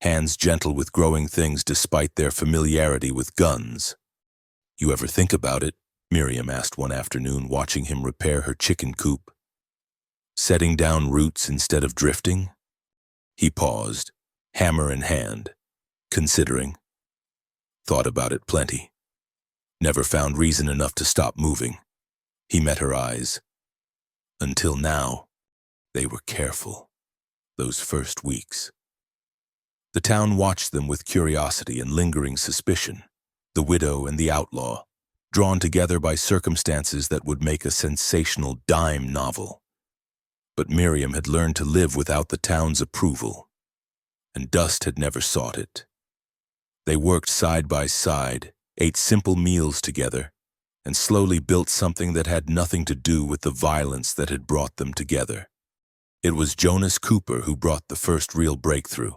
hands gentle with growing things despite their familiarity with guns. "You ever think about it?" Miriam asked one afternoon, watching him repair her chicken coop. "Setting down roots instead of drifting?" He paused, hammer in hand, considering. "Thought about it plenty. Never found reason enough to stop moving." He met her eyes. Until now, they were careful. Those first weeks. The town watched them with curiosity and lingering suspicion. The widow and the outlaw, drawn together by circumstances that would make a sensational dime novel. But Miriam had learned to live without the town's approval, and Dust had never sought it. They worked side by side, ate simple meals together, and slowly built something that had nothing to do with the violence that had brought them together. It was Jonas Cooper who brought the first real breakthrough.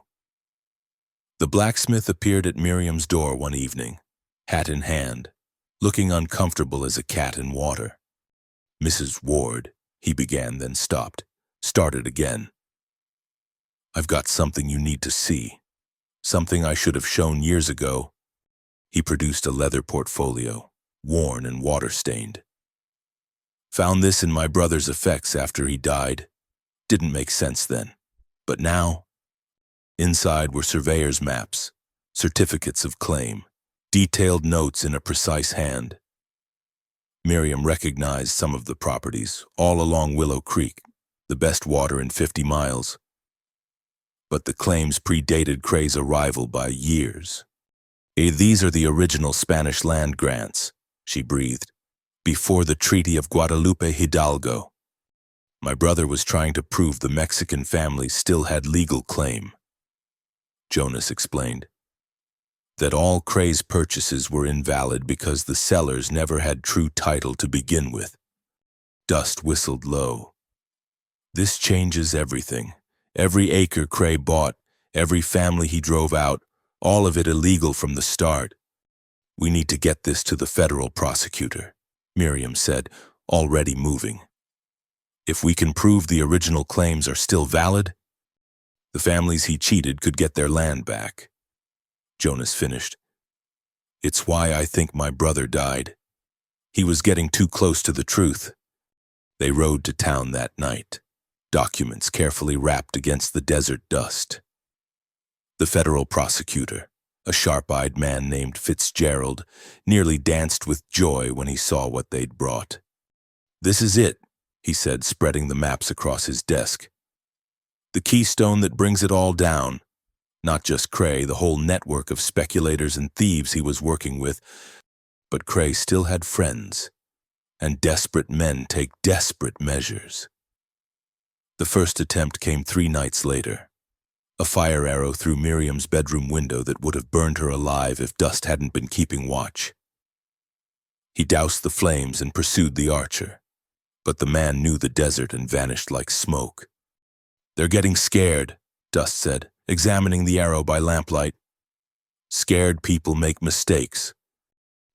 The blacksmith appeared at Miriam's door one evening, hat in hand, looking uncomfortable as a cat in water. "Mrs. Ward," he began, then stopped, started again. "I've got something you need to see, something I should have shown years ago." He produced a leather portfolio, worn and water-stained. "Found this in my brother's effects after he died. Didn't make sense then, but now..." Inside were surveyor's maps, certificates of claim, detailed notes in a precise hand. Miriam recognized some of the properties, all along Willow Creek, the best water in 50 miles. But the claims predated Cray's arrival by years. "These are the original Spanish land grants," she breathed, "before the Treaty of Guadalupe Hidalgo. My brother was trying to prove the Mexican family still had legal claim." Jonas explained that all Cray's purchases were invalid because the sellers never had true title to begin with. Dust whistled low. "This changes everything. Every acre Cray bought, every family he drove out, all of it illegal from the start. We need to get this to the federal prosecutor," Miriam said, already moving. "If we can prove the original claims are still valid, the families he cheated could get their land back." Jonas finished. "It's why I think my brother died. He was getting too close to the truth." They rode to town that night, documents carefully wrapped against the desert dust. The federal prosecutor, a sharp-eyed man named Fitzgerald, nearly danced with joy when he saw what they'd brought. "This is it," he said, spreading the maps across his desk. "The keystone that brings it all down. Not just Cray, the whole network of speculators and thieves he was working with, but Cray still had friends, and desperate men take desperate measures." The first attempt came 3 nights later. A fire arrow through Miriam's bedroom window that would have burned her alive if Dust hadn't been keeping watch. He doused the flames and pursued the archer, but the man knew the desert and vanished like smoke. "They're getting scared," Dust said, examining the arrow by lamplight. "Scared people make mistakes."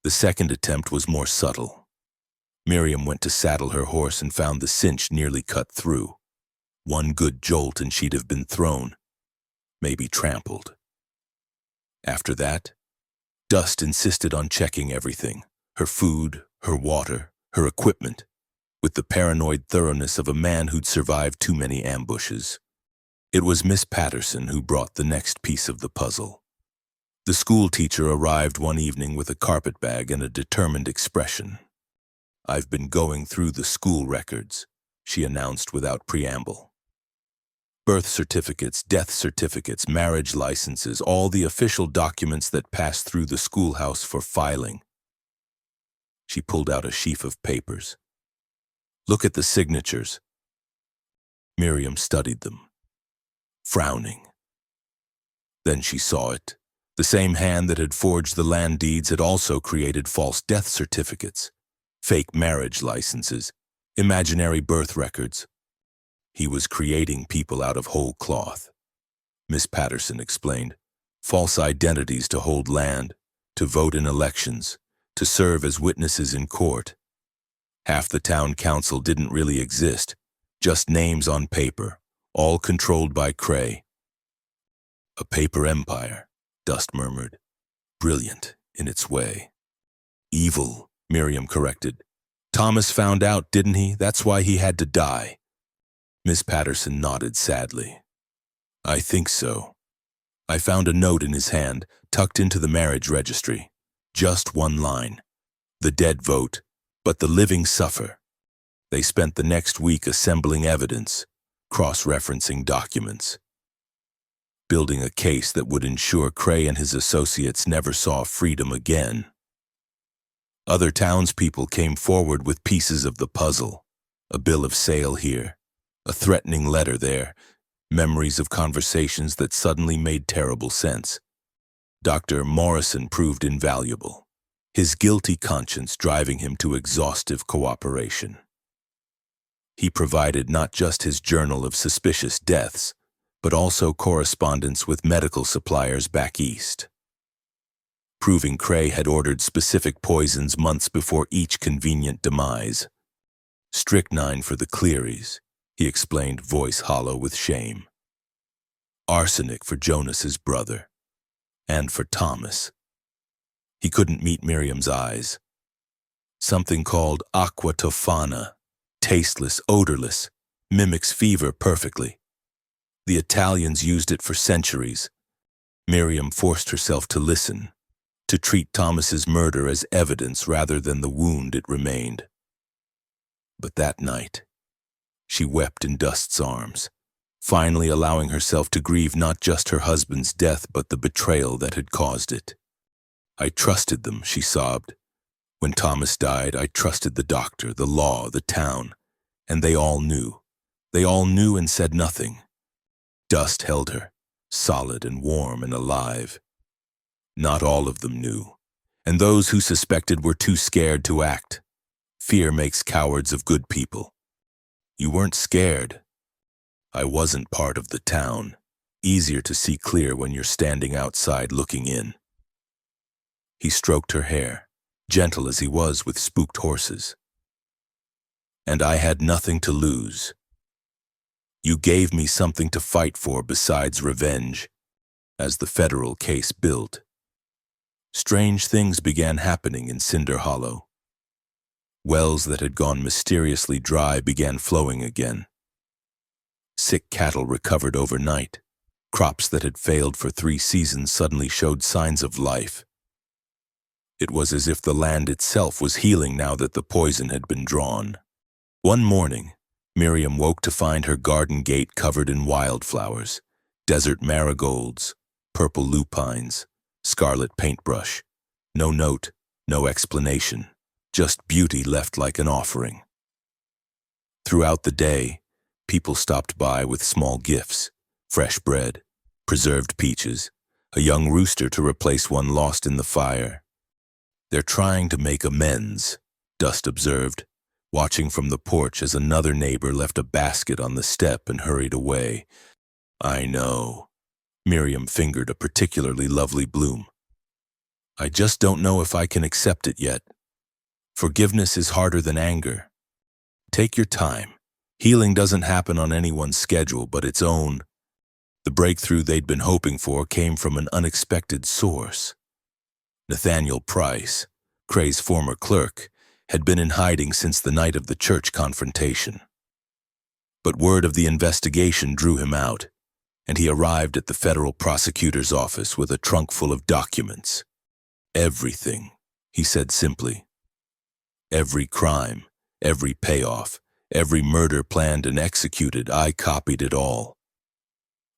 The second attempt was more subtle. Miriam went to saddle her horse and found the cinch nearly cut through. One good jolt and she'd have been thrown, maybe trampled. After that, Dust insisted on checking everything, her food, her water, her equipment, with the paranoid thoroughness of a man who'd survived too many ambushes. It was Miss Patterson who brought the next piece of the puzzle. The school teacher arrived one evening with a carpetbag and a determined expression. "I've been going through the school records," she announced without preamble. Birth certificates, death certificates, marriage licenses, all the official documents that pass through the schoolhouse for filing. She pulled out a sheaf of papers. "Look at the signatures." Miriam studied them, frowning. Then she saw it. The same hand that had forged the land deeds had also created false death certificates, fake marriage licenses, imaginary birth records. He was creating people out of whole cloth. Miss Patterson explained. False identities to hold land, to vote in elections, to serve as witnesses in court. Half the town council didn't really exist, just names on paper, all controlled by Cray. "A paper empire," Dust murmured. "Brilliant in its way." "Evil," Miriam corrected. "Thomas found out, didn't he? That's why he had to die." Miss Patterson nodded sadly. "I think so. I found a note in his hand, tucked into the marriage registry. Just one line. The dead vote, but the living suffer." They spent the next week assembling evidence, cross-referencing documents, building a case that would ensure Cray and his associates never saw freedom again. Other townspeople came forward with pieces of the puzzle, a bill of sale here, a threatening letter there, memories of conversations that suddenly made terrible sense. Dr. Morrison proved invaluable, his guilty conscience driving him to exhaustive cooperation. He provided not just his journal of suspicious deaths, but also correspondence with medical suppliers back east, proving Cray had ordered specific poisons months before each convenient demise. "Strychnine for the Clearys," he explained, voice hollow with shame. "Arsenic for Jonas's brother. And for Thomas." He couldn't meet Miriam's eyes. "Something called aqua tofana, tasteless, odorless, mimics fever perfectly. The Italians used it for centuries." Miriam forced herself to listen, to treat Thomas's murder as evidence rather than the wound it remained. But that night, she wept in Dust's arms, finally allowing herself to grieve not just her husband's death but the betrayal that had caused it. "I trusted them," she sobbed. "When Thomas died, I trusted the doctor, the law, the town, and they all knew. They all knew and said nothing." Dust held her, solid and warm and alive. Not all of them knew, and those who suspected were too scared to act. Fear makes cowards of good people. "You weren't scared." "I wasn't part of the town. Easier to see clear when you're standing outside looking in." He stroked her hair, gentle as he was with spooked horses. "And I had nothing to lose. You gave me something to fight for besides revenge, as the federal case built." Strange things began happening in Cinder Hollow. Wells that had gone mysteriously dry began flowing again. Sick cattle recovered overnight. Crops that had failed for 3 seasons suddenly showed signs of life. It was as if the land itself was healing now that the poison had been drawn. One morning, Miriam woke to find her garden gate covered in wildflowers, desert marigolds, purple lupines, scarlet paintbrush. No note, no explanation, just beauty left like an offering. Throughout the day, people stopped by with small gifts, fresh bread, preserved peaches, a young rooster to replace one lost in the fire. "They're trying to make amends," Dust observed, watching from the porch as another neighbor left a basket on the step and hurried away. "I know." Miriam fingered a particularly lovely bloom. "I just don't know if I can accept it yet. Forgiveness is harder than anger. Take your time. Healing doesn't happen on anyone's schedule but its own." The breakthrough they'd been hoping for came from an unexpected source. Nathaniel Price, Cray's former clerk, had been in hiding since the night of the church confrontation. But word of the investigation drew him out, and he arrived at the federal prosecutor's office with a trunk full of documents. Everything, he said simply. Every crime, every payoff, every murder planned and executed, I copied it all.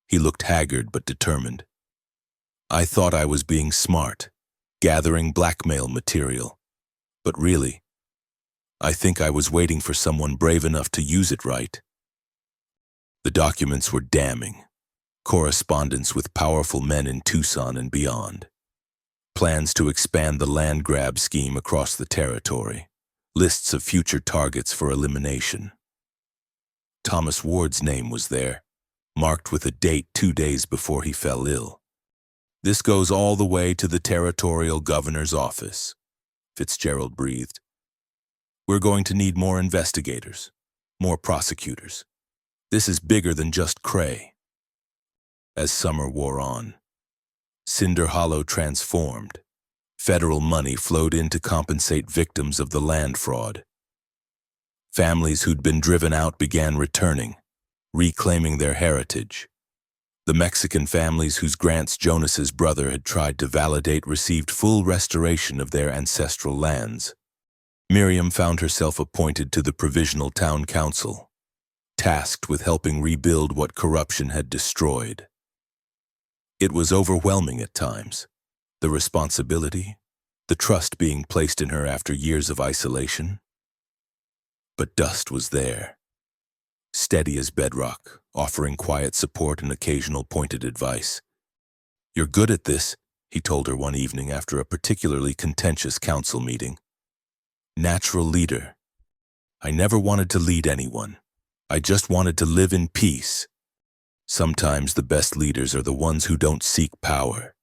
He looked haggard but determined. I thought I was being smart, gathering blackmail material. But really, I think I was waiting for someone brave enough to use it right. The documents were damning. Correspondence with powerful men in Tucson and beyond. Plans to expand the land grab scheme across the territory. Lists of future targets for elimination. Thomas Ward's name was there, marked with a date 2 days before he fell ill. This goes all the way to the territorial governor's office, Fitzgerald breathed. We're going to need more investigators, more prosecutors. This is bigger than just Cray. As summer wore on, Cinder Hollow transformed. Federal money flowed in to compensate victims of the land fraud. Families who'd been driven out began returning, reclaiming their heritage. The Mexican families whose grants Jonas's brother had tried to validate received full restoration of their ancestral lands. Miriam found herself appointed to the Provisional Town Council, tasked with helping rebuild what corruption had destroyed. It was overwhelming at times. The responsibility, the trust being placed in her after years of isolation. But Dust was there, steady as bedrock, offering quiet support and occasional pointed advice. You're good at this, he told her one evening after a particularly contentious council meeting. Natural leader. I never wanted to lead anyone. I just wanted to live in peace. Sometimes the best leaders are the ones who don't seek power.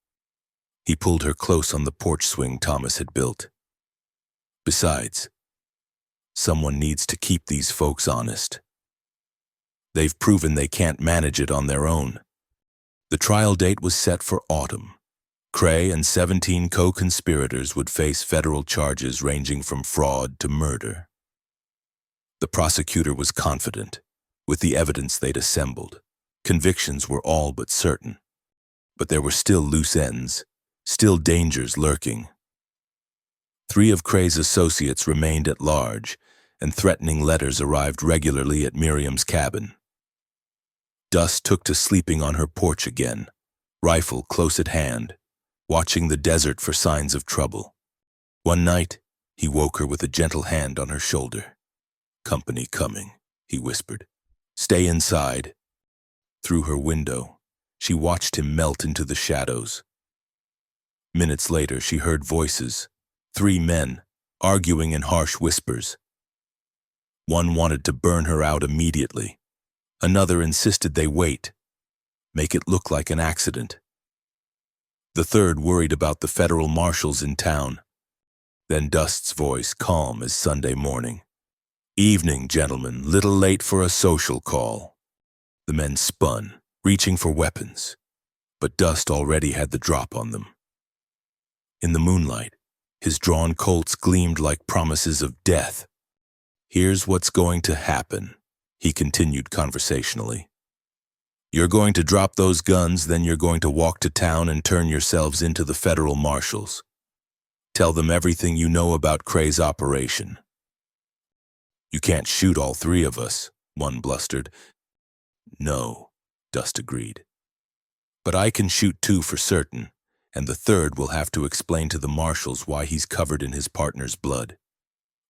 He pulled her close on the porch swing Thomas had built. Besides, someone needs to keep these folks honest. They've proven they can't manage it on their own. The trial date was set for autumn. Cray and 17 co-conspirators would face federal charges ranging from fraud to murder. The prosecutor was confident, with the evidence they'd assembled. Convictions were all but certain. But there were still loose ends, still dangers lurking. 3 of Cray's associates remained at large, and threatening letters arrived regularly at Miriam's cabin. Dust took to sleeping on her porch again, rifle close at hand, watching the desert for signs of trouble. One night, he woke her with a gentle hand on her shoulder. Company coming, he whispered. Stay inside. Through her window, she watched him melt into the shadows. Minutes later, she heard voices, 3 men, arguing in harsh whispers. One wanted to burn her out immediately. Another insisted they wait, make it look like an accident. The third worried about the federal marshals in town. Then Dust's voice, calm as Sunday morning. Evening, gentlemen, little late for a social call. The men spun, reaching for weapons, but Dust already had the drop on them. In the moonlight, his drawn Colts gleamed like promises of death. Here's what's going to happen, he continued conversationally. You're going to drop those guns, then you're going to walk to town and turn yourselves into the federal marshals. Tell them everything you know about Cray's operation. You can't shoot all 3 of us, one blustered. No, Dust agreed. But I can shoot 2 for certain, and the third will have to explain to the marshals why he's covered in his partner's blood.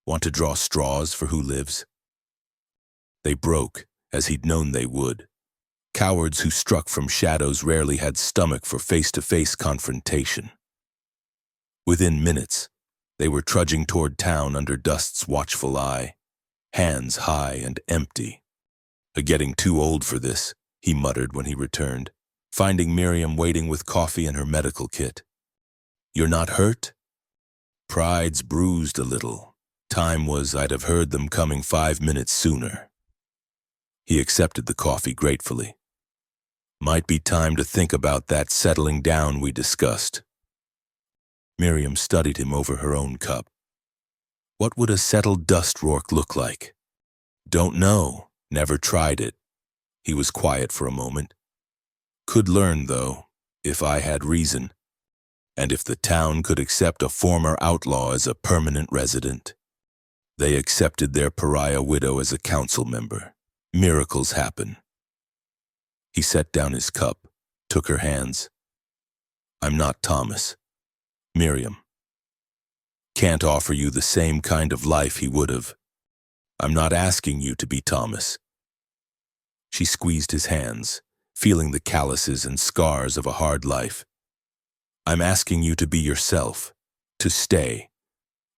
Want to draw straws for who lives? They broke, as he'd known they would. Cowards who struck from shadows rarely had stomach for face-to-face confrontation. Within minutes, they were trudging toward town under Dust's watchful eye, hands high and empty. Getting too old for this, he muttered when he returned, finding Miriam waiting with coffee and her medical kit. You're not hurt? Pride's bruised a little. Time was I'd have heard them coming 5 minutes sooner. He accepted the coffee gratefully. Might be time to think about that settling down we discussed. Miriam studied him over her own cup. What would a settled dust rork look like? Don't know. Never tried it. He was quiet for a moment. Could learn, though, if I had reason, and if the town could accept a former outlaw as a permanent resident. They accepted their pariah widow as a council member. Miracles happen. He set down his cup, took her hands. I'm not Thomas. Miriam. Can't offer you the same kind of life he would have. I'm not asking you to be Thomas. She squeezed his hands, feeling the calluses and scars of a hard life. I'm asking you to be yourself, to stay,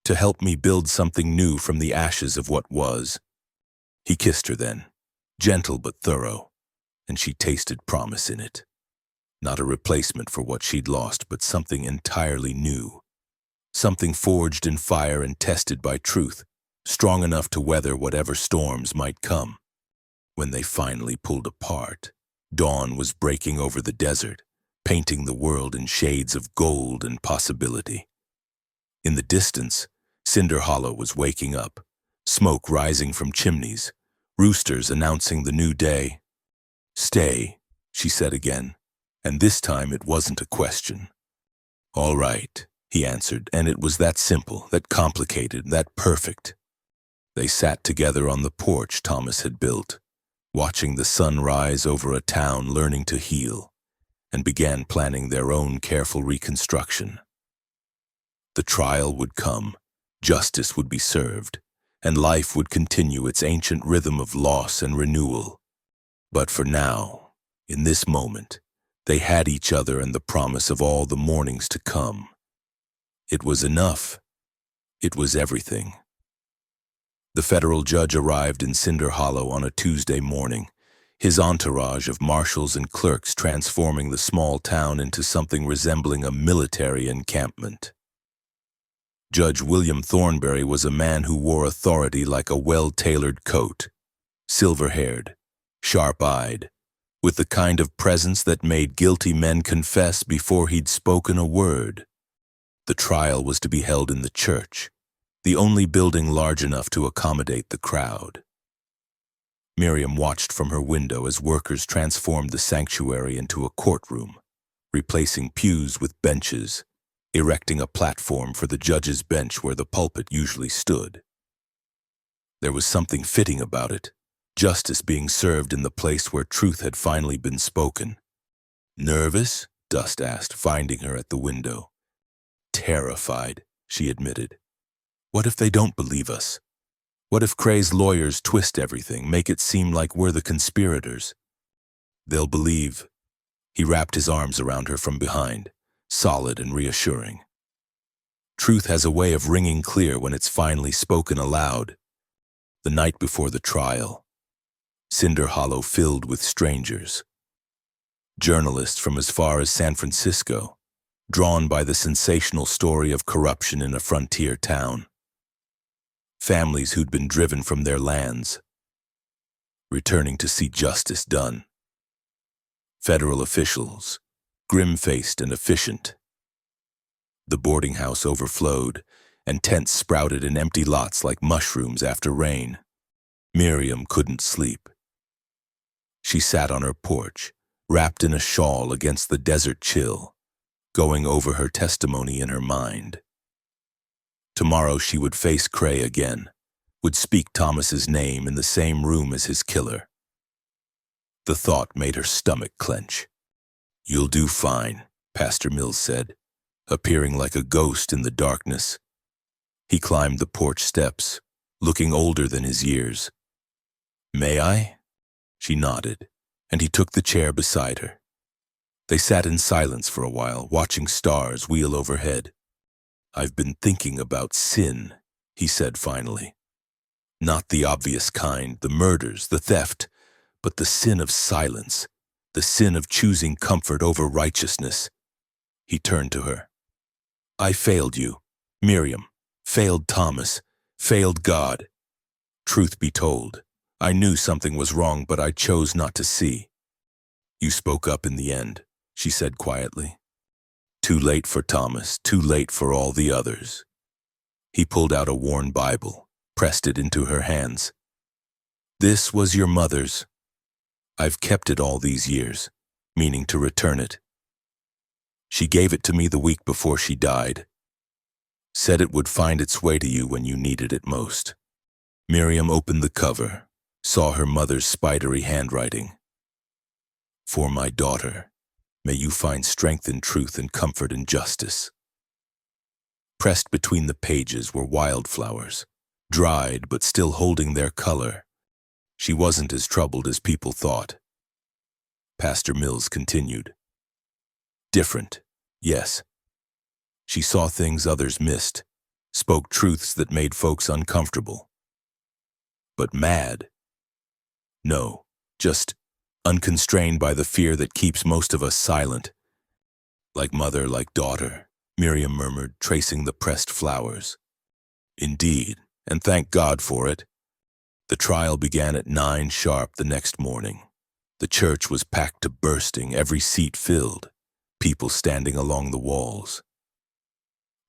to help me build something new from the ashes of what was. He kissed her then, gentle but thorough, and she tasted promise in it. Not a replacement for what she'd lost, but something entirely new. Something forged in fire and tested by truth, strong enough to weather whatever storms might come. When they finally pulled apart, dawn was breaking over the desert, painting the world in shades of gold and possibility. In the distance, Cinder Hollow was waking up, smoke rising from chimneys, roosters announcing the new day. Stay, she said again, and this time it wasn't a question. All right, he answered, and it was that simple, that complicated, that perfect. They sat together on the porch Thomas had built, watching the sun rise over a town learning to heal, and began planning their own careful reconstruction. The trial would come, justice would be served, and life would continue its ancient rhythm of loss and renewal. But for now, in this moment, they had each other and the promise of all the mornings to come. It was enough. It was everything. The federal judge arrived in Cinder Hollow on a Tuesday morning, his entourage of marshals and clerks transforming the small town into something resembling a military encampment. Judge William Thornberry was a man who wore authority like a well-tailored coat, silver-haired, sharp-eyed, with the kind of presence that made guilty men confess before he'd spoken a word. The trial was to be held in the church, the only building large enough to accommodate the crowd. Miriam watched from her window as workers transformed the sanctuary into a courtroom, replacing pews with benches, erecting a platform for the judge's bench where the pulpit usually stood. There was something fitting about it, justice being served in the place where truth had finally been spoken. Nervous? Dust asked, finding her at the window. Terrified, she admitted. What if they don't believe us? What if Cray's lawyers twist everything, make it seem like we're the conspirators? They'll believe. He wrapped his arms around her from behind, solid and reassuring. Truth has a way of ringing clear when it's finally spoken aloud. The night before the trial, Cinder Hollow filled with strangers. Journalists from as far as San Francisco, drawn by the sensational story of corruption in a frontier town. Families who'd been driven from their lands, returning to see justice done. Federal officials, grim-faced and efficient. The boarding house overflowed, and tents sprouted in empty lots like mushrooms after rain. Miriam couldn't sleep. She sat on her porch, wrapped in a shawl against the desert chill, going over her testimony in her mind. Tomorrow she would face Cray again, would speak Thomas's name in the same room as his killer. The thought made her stomach clench. You'll do fine, Pastor Mills said, appearing like a ghost in the darkness. He climbed the porch steps, looking older than his years. May I? She nodded, and he took the chair beside her. They sat in silence for a while, watching stars wheel overhead. I've been thinking about sin, he said finally. Not the obvious kind, the murders, the theft, but the sin of silence, the sin of choosing comfort over righteousness. He turned to her. I failed you, Miriam, failed Thomas, failed God. Truth be told, I knew something was wrong, but I chose not to see. You spoke up in the end, she said quietly. Too late for Thomas, too late for all the others. He pulled out a worn Bible, pressed it into her hands. "This was your mother's. I've kept it all these years, meaning to return it. She gave it to me the week before she died. Said it would find its way to you when you needed it most." Miriam opened the cover, saw her mother's spidery handwriting. "For my daughter, may you find strength in truth and comfort in justice." Pressed between the pages were wildflowers, dried but still holding their color. She wasn't as troubled as people thought. Pastor Mills continued. "Different, yes. She saw things others missed, spoke truths that made folks uncomfortable. But mad? No, just unconstrained by the fear that keeps most of us silent. Like mother, like daughter," Miriam murmured, tracing the pressed flowers. "Indeed, and thank God for it." The trial began at 9 sharp the next morning. The church was packed to bursting, every seat filled, people standing along the walls.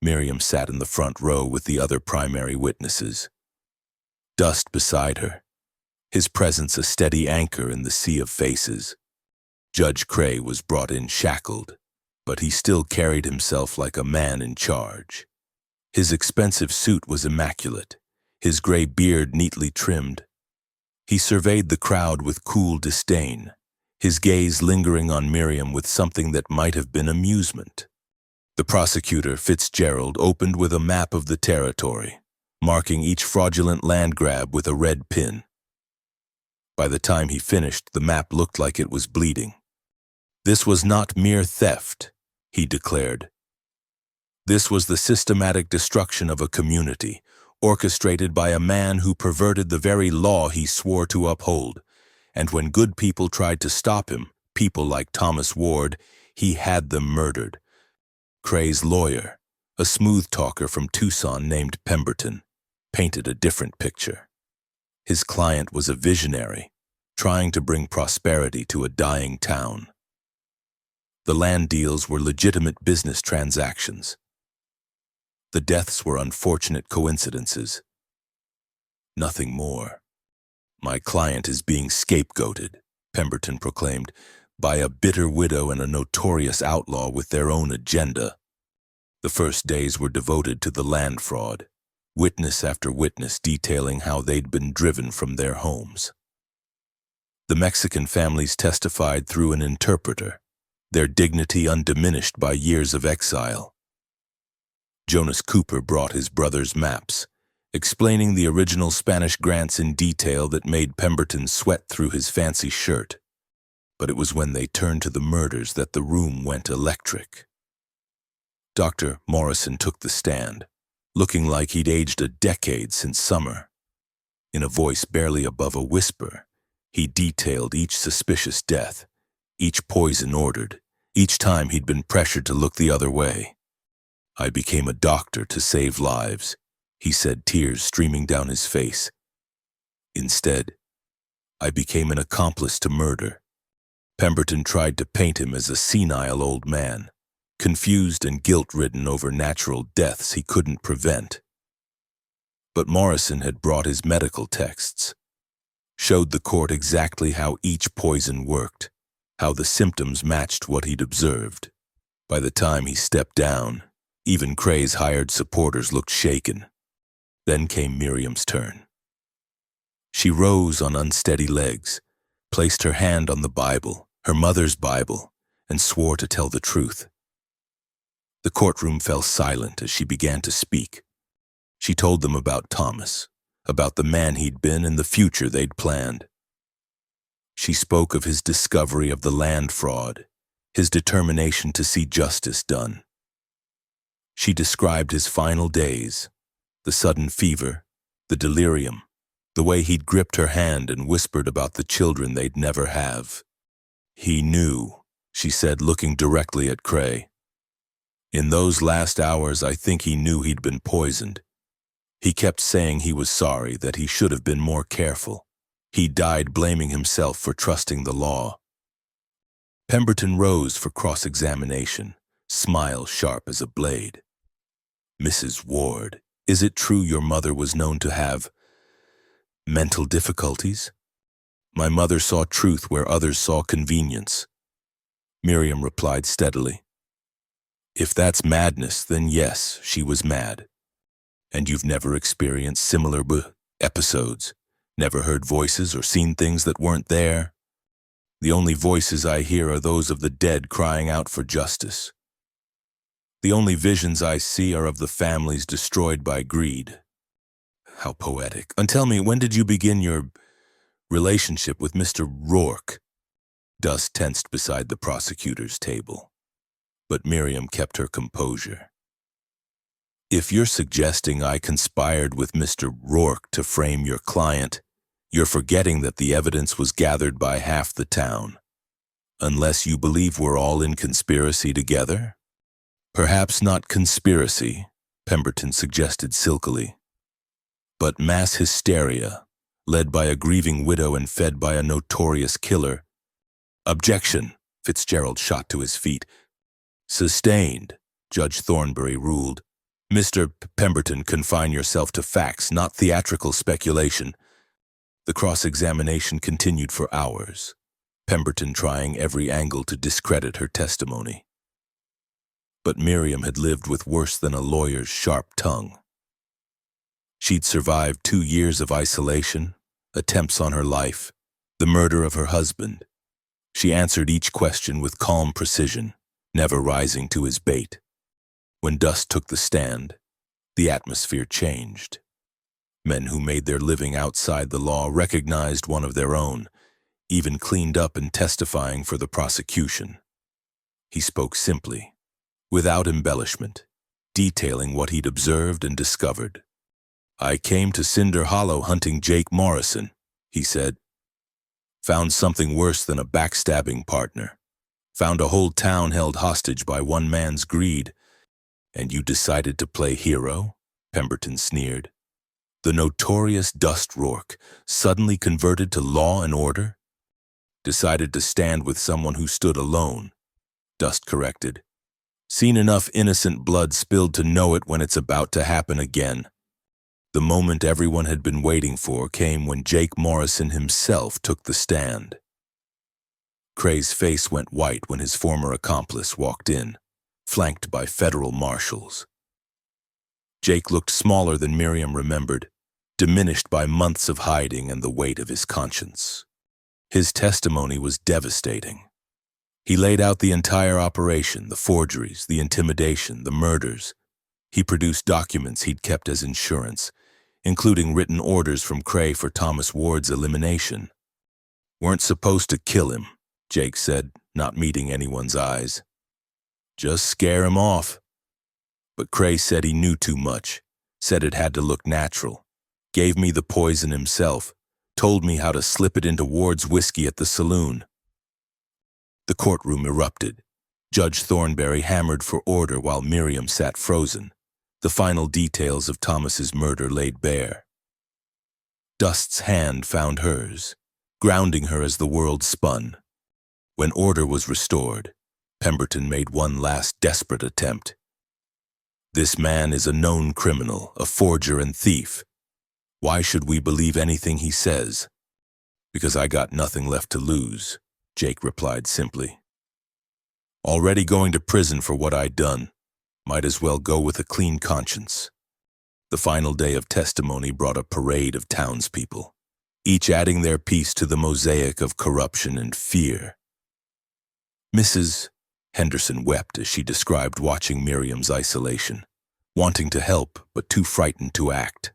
Miriam sat in the front row with the other primary witnesses. Dust beside her, his presence a steady anchor in the sea of faces. Judge Cray was brought in shackled, but he still carried himself like a man in charge. His expensive suit was immaculate, his gray beard neatly trimmed. He surveyed the crowd with cool disdain, his gaze lingering on Miriam with something that might have been amusement. The prosecutor, Fitzgerald, opened with a map of the territory, marking each fraudulent land grab with a red pin. By the time he finished, the map looked like it was bleeding. "This was not mere theft," he declared. "This was the systematic destruction of a community, orchestrated by a man who perverted the very law he swore to uphold. And when good people tried to stop him, people like Thomas Ward, he had them murdered." Cray's lawyer, a smooth talker from Tucson named Pemberton, painted a different picture. His client was a visionary, trying to bring prosperity to a dying town. The land deals were legitimate business transactions. The deaths were unfortunate coincidences. Nothing more. "My client is being scapegoated," Pemberton proclaimed, "by a bitter widow and a notorious outlaw with their own agenda." The first days were devoted to the land fraud, witness after witness detailing how they'd been driven from their homes. The Mexican families testified through an interpreter, their dignity undiminished by years of exile. Jonas Cooper brought his brother's maps, explaining the original Spanish grants in detail that made Pemberton sweat through his fancy shirt. But it was when they turned to the murders that the room went electric. Dr. Morrison took the stand, looking like he'd aged a decade since summer. In a voice barely above a whisper, he detailed each suspicious death, each poison ordered, each time he'd been pressured to look the other way. "I became a doctor to save lives," he said, tears streaming down his face. "Instead, I became an accomplice to murder." Pemberton tried to paint him as a senile old man, confused and guilt-ridden over natural deaths he couldn't prevent. But Morrison had brought his medical texts, showed the court exactly how each poison worked, how the symptoms matched what he'd observed. By the time he stepped down, even Cray's hired supporters looked shaken. Then came Miriam's turn. She rose on unsteady legs, placed her hand on the Bible, her mother's Bible, and swore to tell the truth. The courtroom fell silent as she began to speak. She told them about Thomas, about the man he'd been and the future they'd planned. She spoke of his discovery of the land fraud, his determination to see justice done. She described his final days, the sudden fever, the delirium, the way he'd gripped her hand and whispered about the children they'd never have. "He knew," she said, looking directly at Cray. "In those last hours, I think he knew he'd been poisoned. He kept saying he was sorry, that he should have been more careful. He died blaming himself for trusting the law." Pemberton rose for cross-examination, smile sharp as a blade. "Mrs. Ward, Is it true your mother was known to have mental difficulties? My mother saw truth where others saw convenience. Miriam replied steadily. If that's madness, then yes, she was mad. And you've never experienced similar episodes, never heard voices or seen things that weren't there? The only voices I hear are those of the dead crying out for justice. The only visions I see are of the families destroyed by greed. How poetic. And tell me, when did you begin your relationship with Mr. Rourke? Dust tensed beside the prosecutor's table. But Miriam kept her composure. If you're suggesting I conspired with Mr. Rourke to frame your client, you're forgetting that the evidence was gathered by half the town. Unless you believe we're all in conspiracy together? Perhaps not conspiracy, Pemberton suggested silkily, but mass hysteria, led by a grieving widow and fed by a notorious killer. Objection, Fitzgerald shot to his feet. Sustained, Judge Thornbury ruled. Mr. Pemberton, confine yourself to facts, not theatrical speculation. The cross-examination continued for hours, Pemberton trying every angle to discredit her testimony. But Miriam had lived with worse than a lawyer's sharp tongue. She'd survived 2 years of isolation, attempts on her life, the murder of her husband. She answered each question with calm precision, never rising to his bait. When Dust took the stand, the atmosphere changed. Men who made their living outside the law recognized one of their own, even cleaned up and testifying for the prosecution. He spoke simply, without embellishment, detailing what he'd observed and discovered. I came to Cinder Hollow hunting Jake Morrison, he said. Found something worse than a backstabbing partner. Found a whole town held hostage by one man's greed. And you decided to play hero? Pemberton sneered. The notorious Dust Rourke, suddenly converted to law and order? Decided to stand with someone who stood alone, Dust corrected. Seen enough innocent blood spilled to know it when it's about to happen again. The moment everyone had been waiting for came when Jake Morrison himself took the stand. Cray's face went white when his former accomplice walked in, flanked by federal marshals. Jake looked smaller than Miriam remembered, diminished by months of hiding and the weight of his conscience. His testimony was devastating. He laid out the entire operation, the forgeries, the intimidation, the murders. He produced documents he'd kept as insurance, including written orders from Cray for Thomas Ward's elimination. Weren't supposed to kill him, Jake said, not meeting anyone's eyes. Just scare him off. But Cray said he knew too much, said it had to look natural, gave me the poison himself, told me how to slip it into Ward's whiskey at the saloon. The courtroom erupted. Judge Thornbury hammered for order while Miriam sat frozen, the final details of Thomas's murder laid bare. Dust's hand found hers, grounding her as the world spun. When order was restored, Pemberton made one last desperate attempt. This man is a known criminal, a forger and thief. Why should we believe anything he says? Because I got nothing left to lose, Jake replied simply. Already going to prison for what I'd done. Might as well go with a clean conscience. The final day of testimony brought a parade of townspeople, each adding their piece to the mosaic of corruption and fear. Mrs. Henderson wept as she described watching Miriam's isolation, wanting to help but too frightened to act.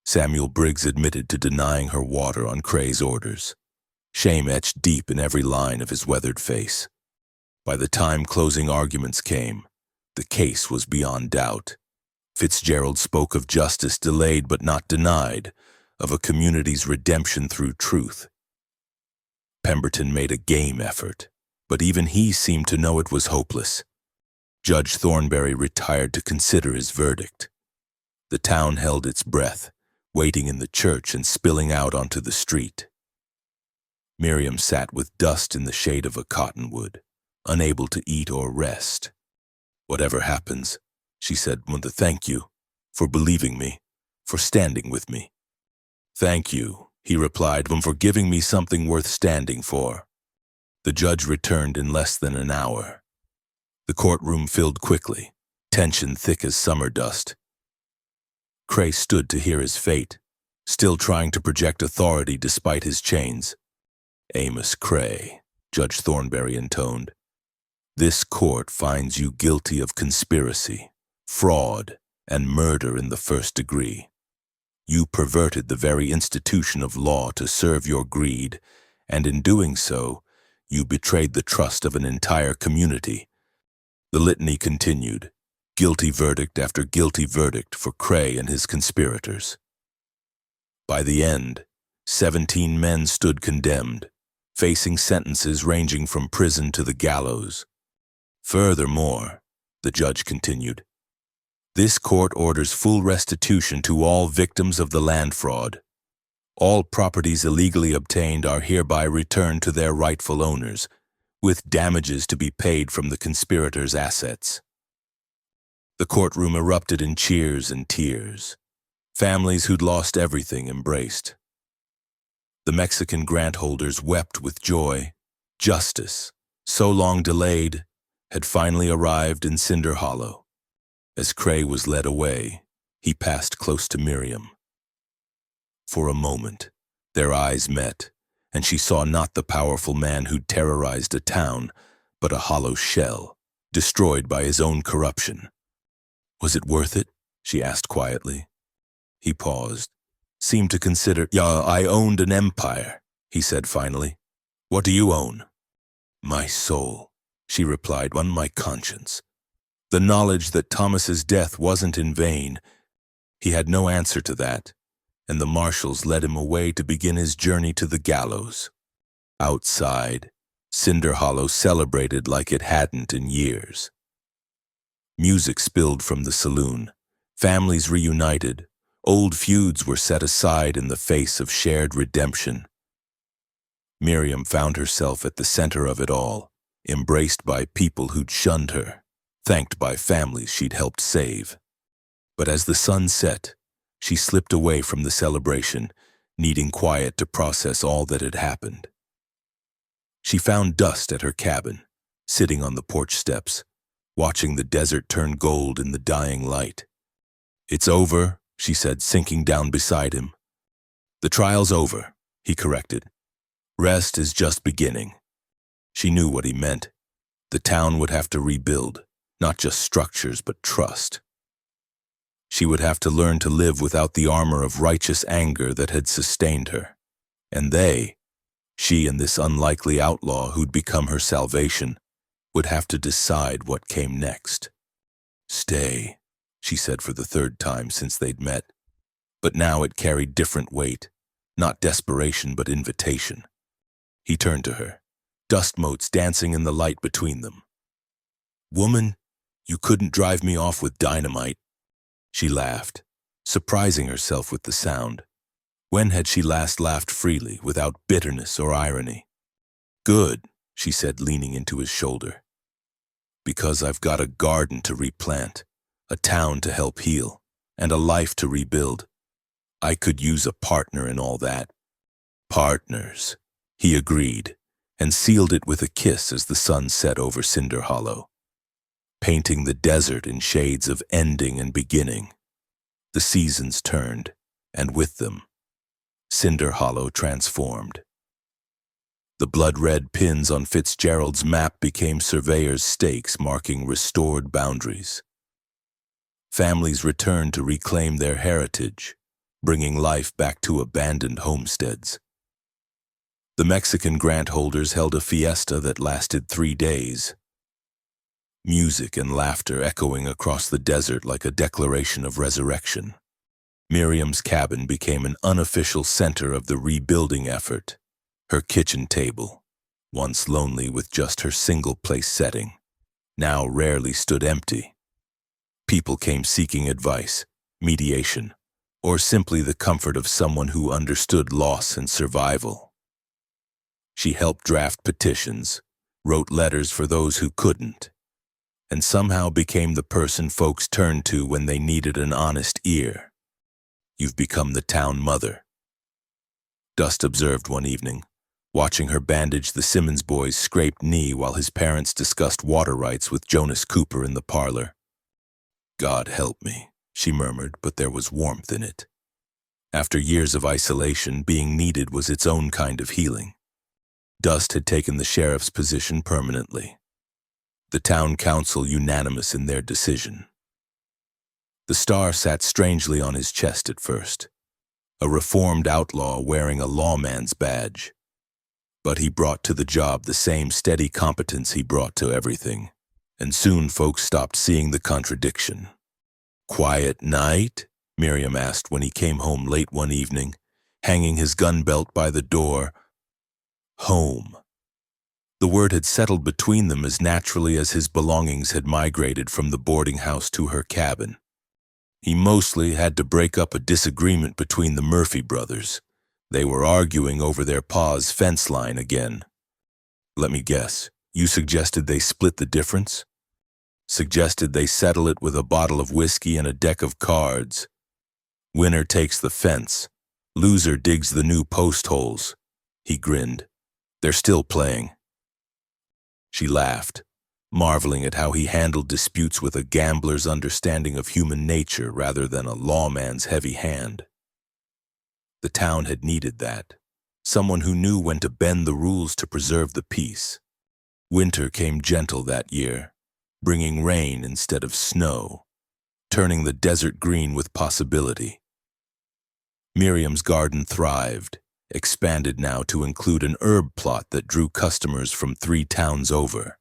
Samuel Briggs admitted to denying her water on Cray's orders, shame etched deep in every line of his weathered face. By the time closing arguments came, the case was beyond doubt. Fitzgerald spoke of justice delayed but not denied, of a community's redemption through truth. Pemberton made a game effort, but even he seemed to know it was hopeless. Judge Thornbury retired to consider his verdict. The town held its breath, waiting in the church and spilling out onto the street. Miriam sat with dust in the shade of a cottonwood, unable to eat or rest. Whatever happens, she said, "Thank you. for believing me, for standing with me. Thank you, he replied, for giving me something worth standing for. The judge returned in less than an hour. The courtroom filled quickly, tension thick as summer dust. Cray stood to hear his fate, still trying to project authority despite his chains. Amos Cray, Judge Thornberry intoned, this court finds you guilty of conspiracy, fraud, and murder in the first degree. You perverted the very institution of law to serve your greed, and in doing so, you betrayed the trust of an entire community. The litany continued, guilty verdict after guilty verdict for Cray and his conspirators. By the end, 17 men stood condemned, facing sentences ranging from prison to the gallows. Furthermore, the judge continued, this court orders full restitution to all victims of the land fraud. All properties illegally obtained are hereby returned to their rightful owners, with damages to be paid from the conspirators' assets. The courtroom erupted in cheers and tears. Families who'd lost everything embraced. The Mexican grant holders wept with joy. Justice, so long delayed, had finally arrived in Cinder Hollow. As Cray was led away, he passed close to Miriam. For a moment, their eyes met, and she saw not the powerful man who'd terrorized a town, but a hollow shell, destroyed by his own corruption. Was it worth it? She asked quietly. He paused, seemed to consider. Yeah, I owned an empire, he said finally. What do you own? My soul, she replied, on my conscience. The knowledge that Thomas's death wasn't in vain. He had no answer to that, and the marshals led him away to begin his journey to the gallows. Outside, Cinder Hollow celebrated like it hadn't in years. Music spilled from the saloon. Families reunited. Old feuds were set aside in the face of shared redemption. Miriam found herself at the center of it all, embraced by people who'd shunned her, thanked by families she'd helped save. But as the sun set, she slipped away from the celebration, needing quiet to process all that had happened. She found Dust at her cabin, sitting on the porch steps, watching the desert turn gold in the dying light. It's over, she said, sinking down beside him. The trial's over, he corrected. Rest is just beginning. She knew what he meant. The town would have to rebuild, not just structures, but trust. She would have to learn to live without the armor of righteous anger that had sustained her. And she and this unlikely outlaw who'd become her salvation, would have to decide what came next. Stay, she said for the third time since they'd met. But now it carried different weight, not desperation but invitation. He turned to her, dust motes dancing in the light between them. Woman, you couldn't drive me off with dynamite. She laughed, surprising herself with the sound. When had she last laughed freely, without bitterness or irony? Good, she said, leaning into his shoulder. Because I've got a garden to replant, a town to help heal, and a life to rebuild. I could use a partner in all that. Partners, he agreed, and sealed it with a kiss as the sun set over Cinder Hollow, painting the desert in shades of ending and beginning. The seasons turned, and with them, Cinder Hollow transformed. The blood-red pins on Fitzgerald's map became surveyors' stakes marking restored boundaries. Families returned to reclaim their heritage, bringing life back to abandoned homesteads. The Mexican grant holders held a fiesta that lasted 3 days. Music and laughter echoing across the desert like a declaration of resurrection. Miriam's cabin became an unofficial center of the rebuilding effort. Her kitchen table, once lonely with just her single-place setting, now rarely stood empty. People came seeking advice, mediation, or simply the comfort of someone who understood loss and survival. She helped draft petitions, wrote letters for those who couldn't, and somehow became the person folks turned to when they needed an honest ear. You've become the town mother. Dust observed one evening, watching her bandage the Simmons boy's scraped knee while his parents discussed water rights with Jonas Cooper in the parlor. God help me, she murmured, but there was warmth in it. After years of isolation, being needed was its own kind of healing. Dust had taken the sheriff's position permanently. The town council unanimous in their decision. The star sat strangely on his chest at first, a reformed outlaw wearing a lawman's badge. But he brought to the job the same steady competence he brought to everything, and soon folks stopped seeing the contradiction. "Quiet night?" Miriam asked when he came home late one evening, hanging his gun belt by the door. Home. The word had settled between them as naturally as his belongings had migrated from the boarding house to her cabin. He mostly had to break up a disagreement between the Murphy brothers. They were arguing over their pa's fence line again. Let me guess, you suggested they split the difference? Suggested they settle it with a bottle of whiskey and a deck of cards. Winner takes the fence. Loser digs the new post holes. He grinned. They're still playing. She laughed, marveling at how he handled disputes with a gambler's understanding of human nature rather than a lawman's heavy hand. The town had needed that, someone who knew when to bend the rules to preserve the peace. Winter came gentle that year, bringing rain instead of snow, turning the desert green with possibility. Miriam's garden thrived, expanded now to include an herb plot that drew customers from 3 towns over.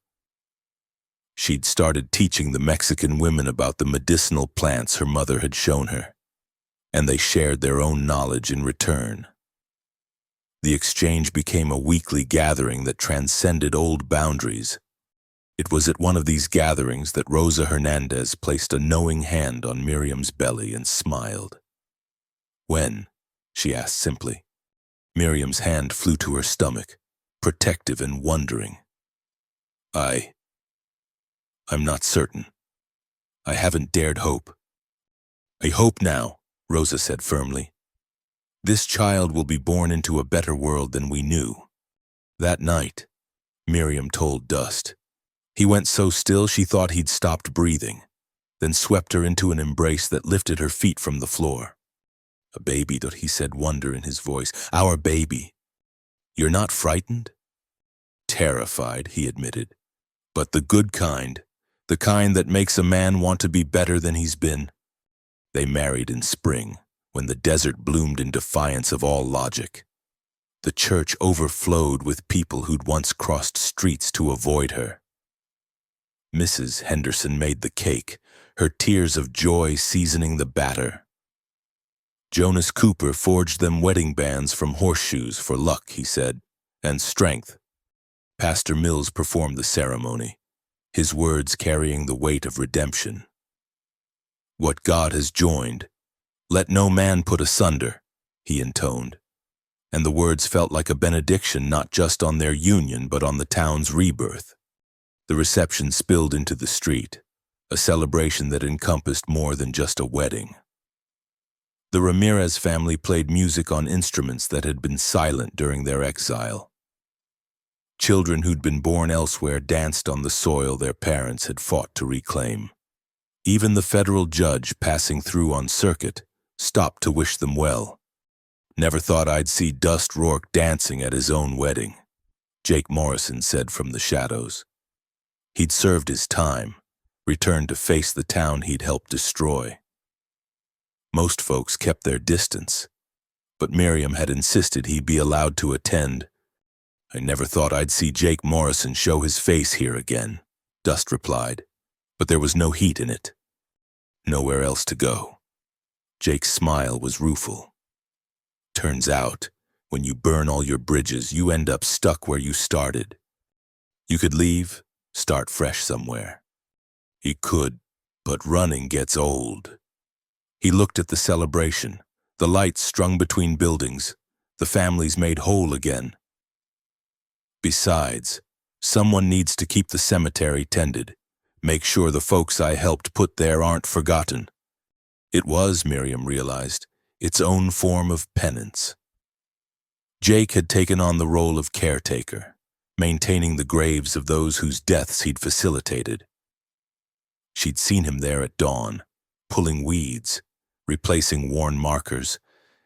She'd started teaching the Mexican women about the medicinal plants her mother had shown her, and they shared their own knowledge in return. The exchange became a weekly gathering that transcended old boundaries. It was at one of these gatherings that Rosa Hernandez placed a knowing hand on Miriam's belly and smiled. "When?" she asked simply. Miriam's hand flew to her stomach, protective and wondering. I'm not certain. I haven't dared hope." "I hope now," Rosa said firmly. "This child will be born into a better world than we knew." That night, Miriam told Dust. He went so still she thought he'd stopped breathing, then swept her into an embrace that lifted her feet from the floor. "A baby," he said, wonder in his voice. "Our baby. You're not frightened?" "Terrified," he admitted. "But the good kind, the kind that makes a man want to be better than he's been." They married in spring, when the desert bloomed in defiance of all logic. The church overflowed with people who'd once crossed streets to avoid her. Mrs. Henderson made the cake, her tears of joy seasoning the batter. Jonas Cooper forged them wedding bands from horseshoes for luck, he said, and strength. Pastor Mills performed the ceremony, his words carrying the weight of redemption. "What God has joined, let no man put asunder," he intoned, and the words felt like a benediction not just on their union but on the town's rebirth. The reception spilled into the street, a celebration that encompassed more than just a wedding. The Ramirez family played music on instruments that had been silent during their exile. Children who'd been born elsewhere danced on the soil their parents had fought to reclaim. Even the federal judge passing through on circuit stopped to wish them well. "Never thought I'd see Dust Rourke dancing at his own wedding," Jake Morrison said from the shadows. He'd served his time, returned to face the town he'd helped destroy. Most folks kept their distance, but Miriam had insisted he be allowed to attend. "I never thought I'd see Jake Morrison show his face here again," Dust replied, but there was no heat in it. Nowhere else to go. Jake's smile was rueful. "Turns out, when you burn all your bridges, you end up stuck where you started. You could leave, start fresh somewhere." "He could, but running gets old." He looked at the celebration, the lights strung between buildings, the families made whole again. "Besides, someone needs to keep the cemetery tended. Make sure the folks I helped put there aren't forgotten. It was, Miriam realized, its own form of penance. Jake had taken on the role of caretaker, maintaining the graves of those whose deaths he'd facilitated. She'd seen him there at dawn, pulling weeds, replacing worn markers,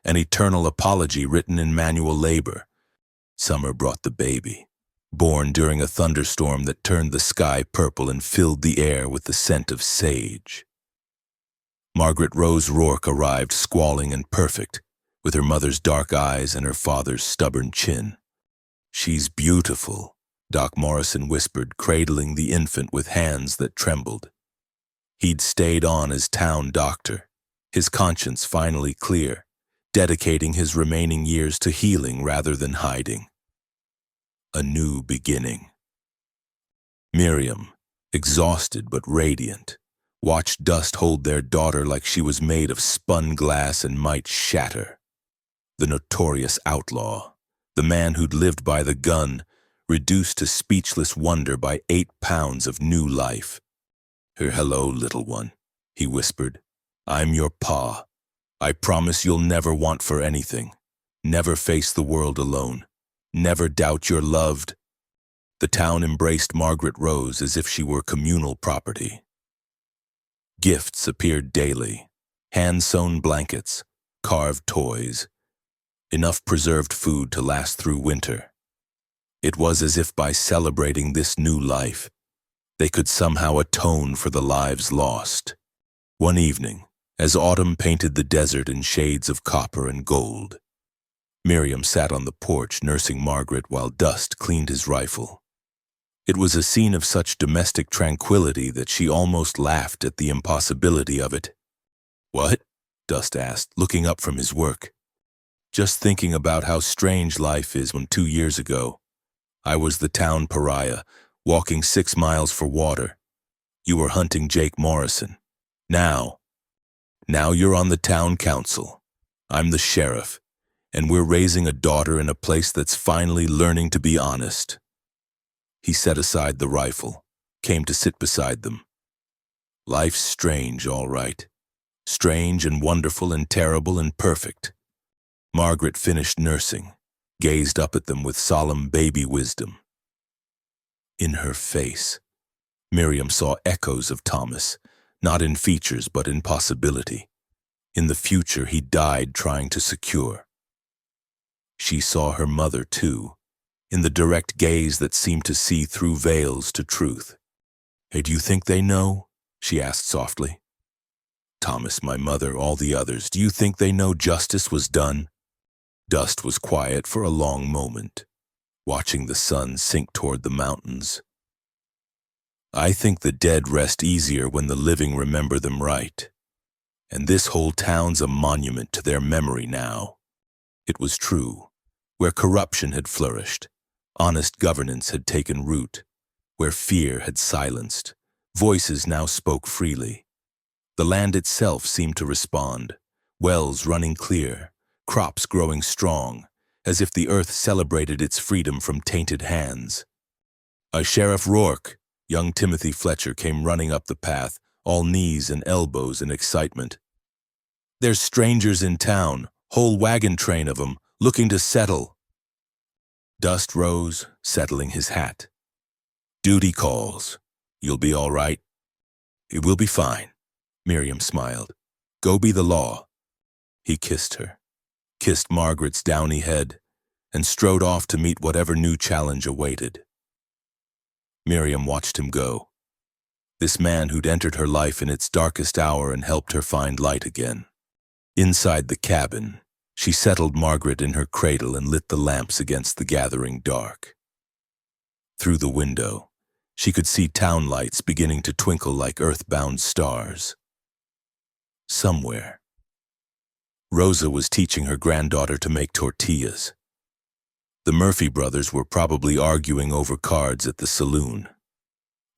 an eternal apology written in manual labor. Summer brought the baby, born during a thunderstorm that turned the sky purple and filled the air with the scent of sage. Margaret Rose Rourke arrived squalling and perfect, with her mother's dark eyes and her father's stubborn chin. "She's beautiful," Doc Morrison whispered, cradling the infant with hands that trembled. He'd stayed on as town doctor, his conscience finally clear, dedicating his remaining years to healing rather than hiding. A new beginning. Miriam, exhausted but radiant, watched Dust hold their daughter like she was made of spun glass and might shatter. The notorious outlaw, the man who'd lived by the gun, reduced to speechless wonder by 8 pounds of new life. "Hello, little one," he whispered. "I'm your pa. I promise you'll never want for anything. Never face the world alone. Never doubt you're loved." The town embraced Margaret Rose as if she were communal property. Gifts appeared daily, hand-sewn blankets, carved toys, enough preserved food to last through winter. It was as if by celebrating this new life, they could somehow atone for the lives lost. One evening, as autumn painted the desert in shades of copper and gold, Miriam sat on the porch nursing Margaret while Dust cleaned his rifle. It was a scene of such domestic tranquility that she almost laughed at the impossibility of it. "What?" Dust asked, looking up from his work. "Just thinking about how strange life is when 2 years ago, I was the town pariah, walking 6 miles for water. You were hunting Jake Morrison. Now you're on the town council. I'm the sheriff, and we're raising a daughter in a place that's finally learning to be honest." He set aside the rifle, came to sit beside them. "Life's strange, all right. Strange and wonderful and terrible and perfect." Margaret finished nursing, gazed up at them with solemn baby wisdom. In her face, Miriam saw echoes of Thomas, not in features but in possibility, in the future he died trying to secure. She saw her mother, too, in the direct gaze that seemed to see through veils to truth. "Hey, do you think they know?" she asked softly. "Thomas, my mother, all the others, do you think they know justice was done?" Dust was quiet for a long moment, watching the sun sink toward the mountains. "I think the dead rest easier when the living remember them right. And this whole town's a monument to their memory now." It was true. Where corruption had flourished, honest governance had taken root. Where fear had silenced, voices now spoke freely. The land itself seemed to respond, wells running clear, crops growing strong, as if the earth celebrated its freedom from tainted hands. Sheriff Rourke," young Timothy Fletcher came running up the path, all knees and elbows in excitement. "There's strangers in town, whole wagon train of 'em, looking to settle." Dust rose, settling his hat. "Duty calls. You'll be all right." "It will be fine," Miriam smiled. "Go be the law." He kissed her, kissed Margaret's downy head, and strode off to meet whatever new challenge awaited. Miriam watched him go. This man who'd entered her life in its darkest hour and helped her find light again. Inside the cabin, she settled Margaret in her cradle and lit the lamps against the gathering dark. Through the window, she could see town lights beginning to twinkle like earthbound stars. Somewhere, Rosa was teaching her granddaughter to make tortillas. The Murphy brothers were probably arguing over cards at the saloon.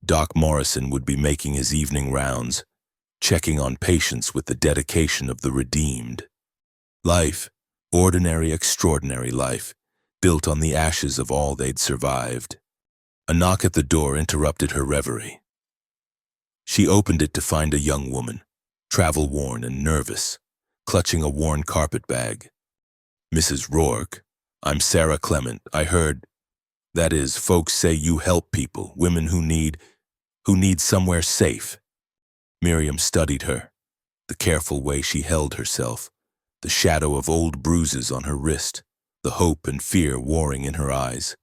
Doc Morrison would be making his evening rounds, checking on patients with the dedication of the redeemed. Life, ordinary, extraordinary life, built on the ashes of all they'd survived. A knock at the door interrupted her reverie. She opened it to find a young woman, travel-worn and nervous, clutching a worn carpet bag. "Mrs. Rourke, I'm Sarah Clement. I heard, that is, folks say you help people, women who need somewhere safe." Miriam studied her, the careful way she held herself, the shadow of old bruises on her wrist, the hope and fear warring in her eyes.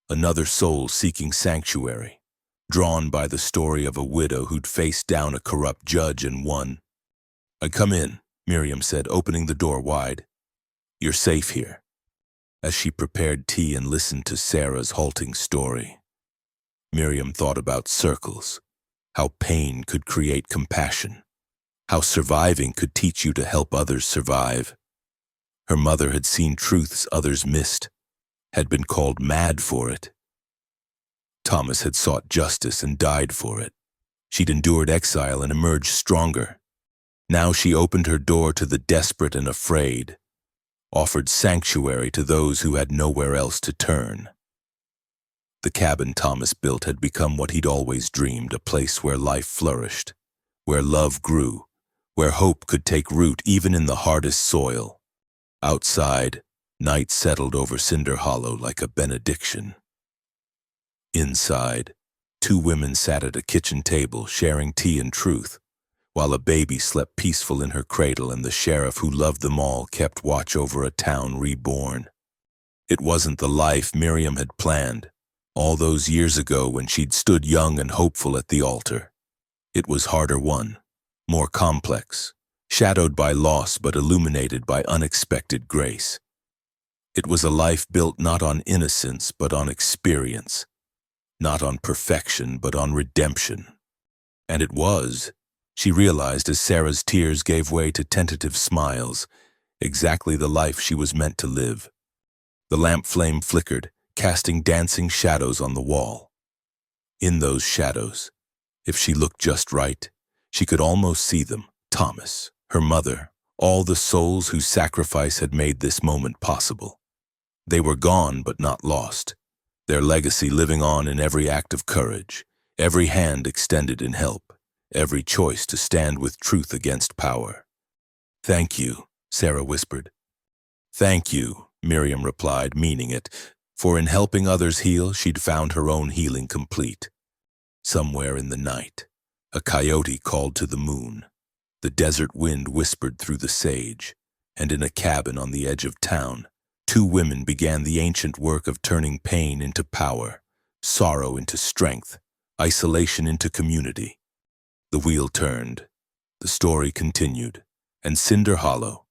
Another soul seeking sanctuary, drawn by the story of a widow who'd faced down a corrupt judge and won. "I come in," Miriam said, opening the door wide. "You're safe here." As she prepared tea and listened to Sarah's halting story, Miriam thought about circles, how pain could create compassion, how surviving could teach you to help others survive. Her mother had seen truths others missed, had been called mad for it. Thomas had sought justice and died for it. She'd endured exile and emerged stronger. Now she opened her door to the desperate and afraid, offered sanctuary to those who had nowhere else to turn. The cabin Thomas built had become what he'd always dreamed, a place where life flourished, where love grew, where hope could take root even in the hardest soil. Outside, night settled over Cinder Hollow like a benediction. Inside, two women sat at a kitchen table sharing tea and truth, while a baby slept peaceful in her cradle and the sheriff who loved them all kept watch over a town reborn. It wasn't the life Miriam had planned, all those years ago when she'd stood young and hopeful at the altar. It was harder won, more complex, shadowed by loss but illuminated by unexpected grace. It was a life built not on innocence but on experience, not on perfection but on redemption. And it was, she realized as Sarah's tears gave way to tentative smiles, exactly the life she was meant to live. The lamp flame flickered, casting dancing shadows on the wall. In those shadows, if she looked just right, she could almost see them: Thomas, her mother, all the souls whose sacrifice had made this moment possible. They were gone but not lost, their legacy living on in every act of courage, every hand extended in help, every choice to stand with truth against power. "Thank you," Sarah whispered. "Thank you," Miriam replied, meaning it, for in helping others heal, she'd found her own healing complete. Somewhere in the night, a coyote called to the moon. The desert wind whispered through the sage, and in a cabin on the edge of town, two women began the ancient work of turning pain into power, sorrow into strength, isolation into community. The wheel turned, the story continued, and Cinder Hollow,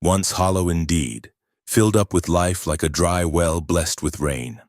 once hollow indeed, filled up with life like a dry well blessed with rain.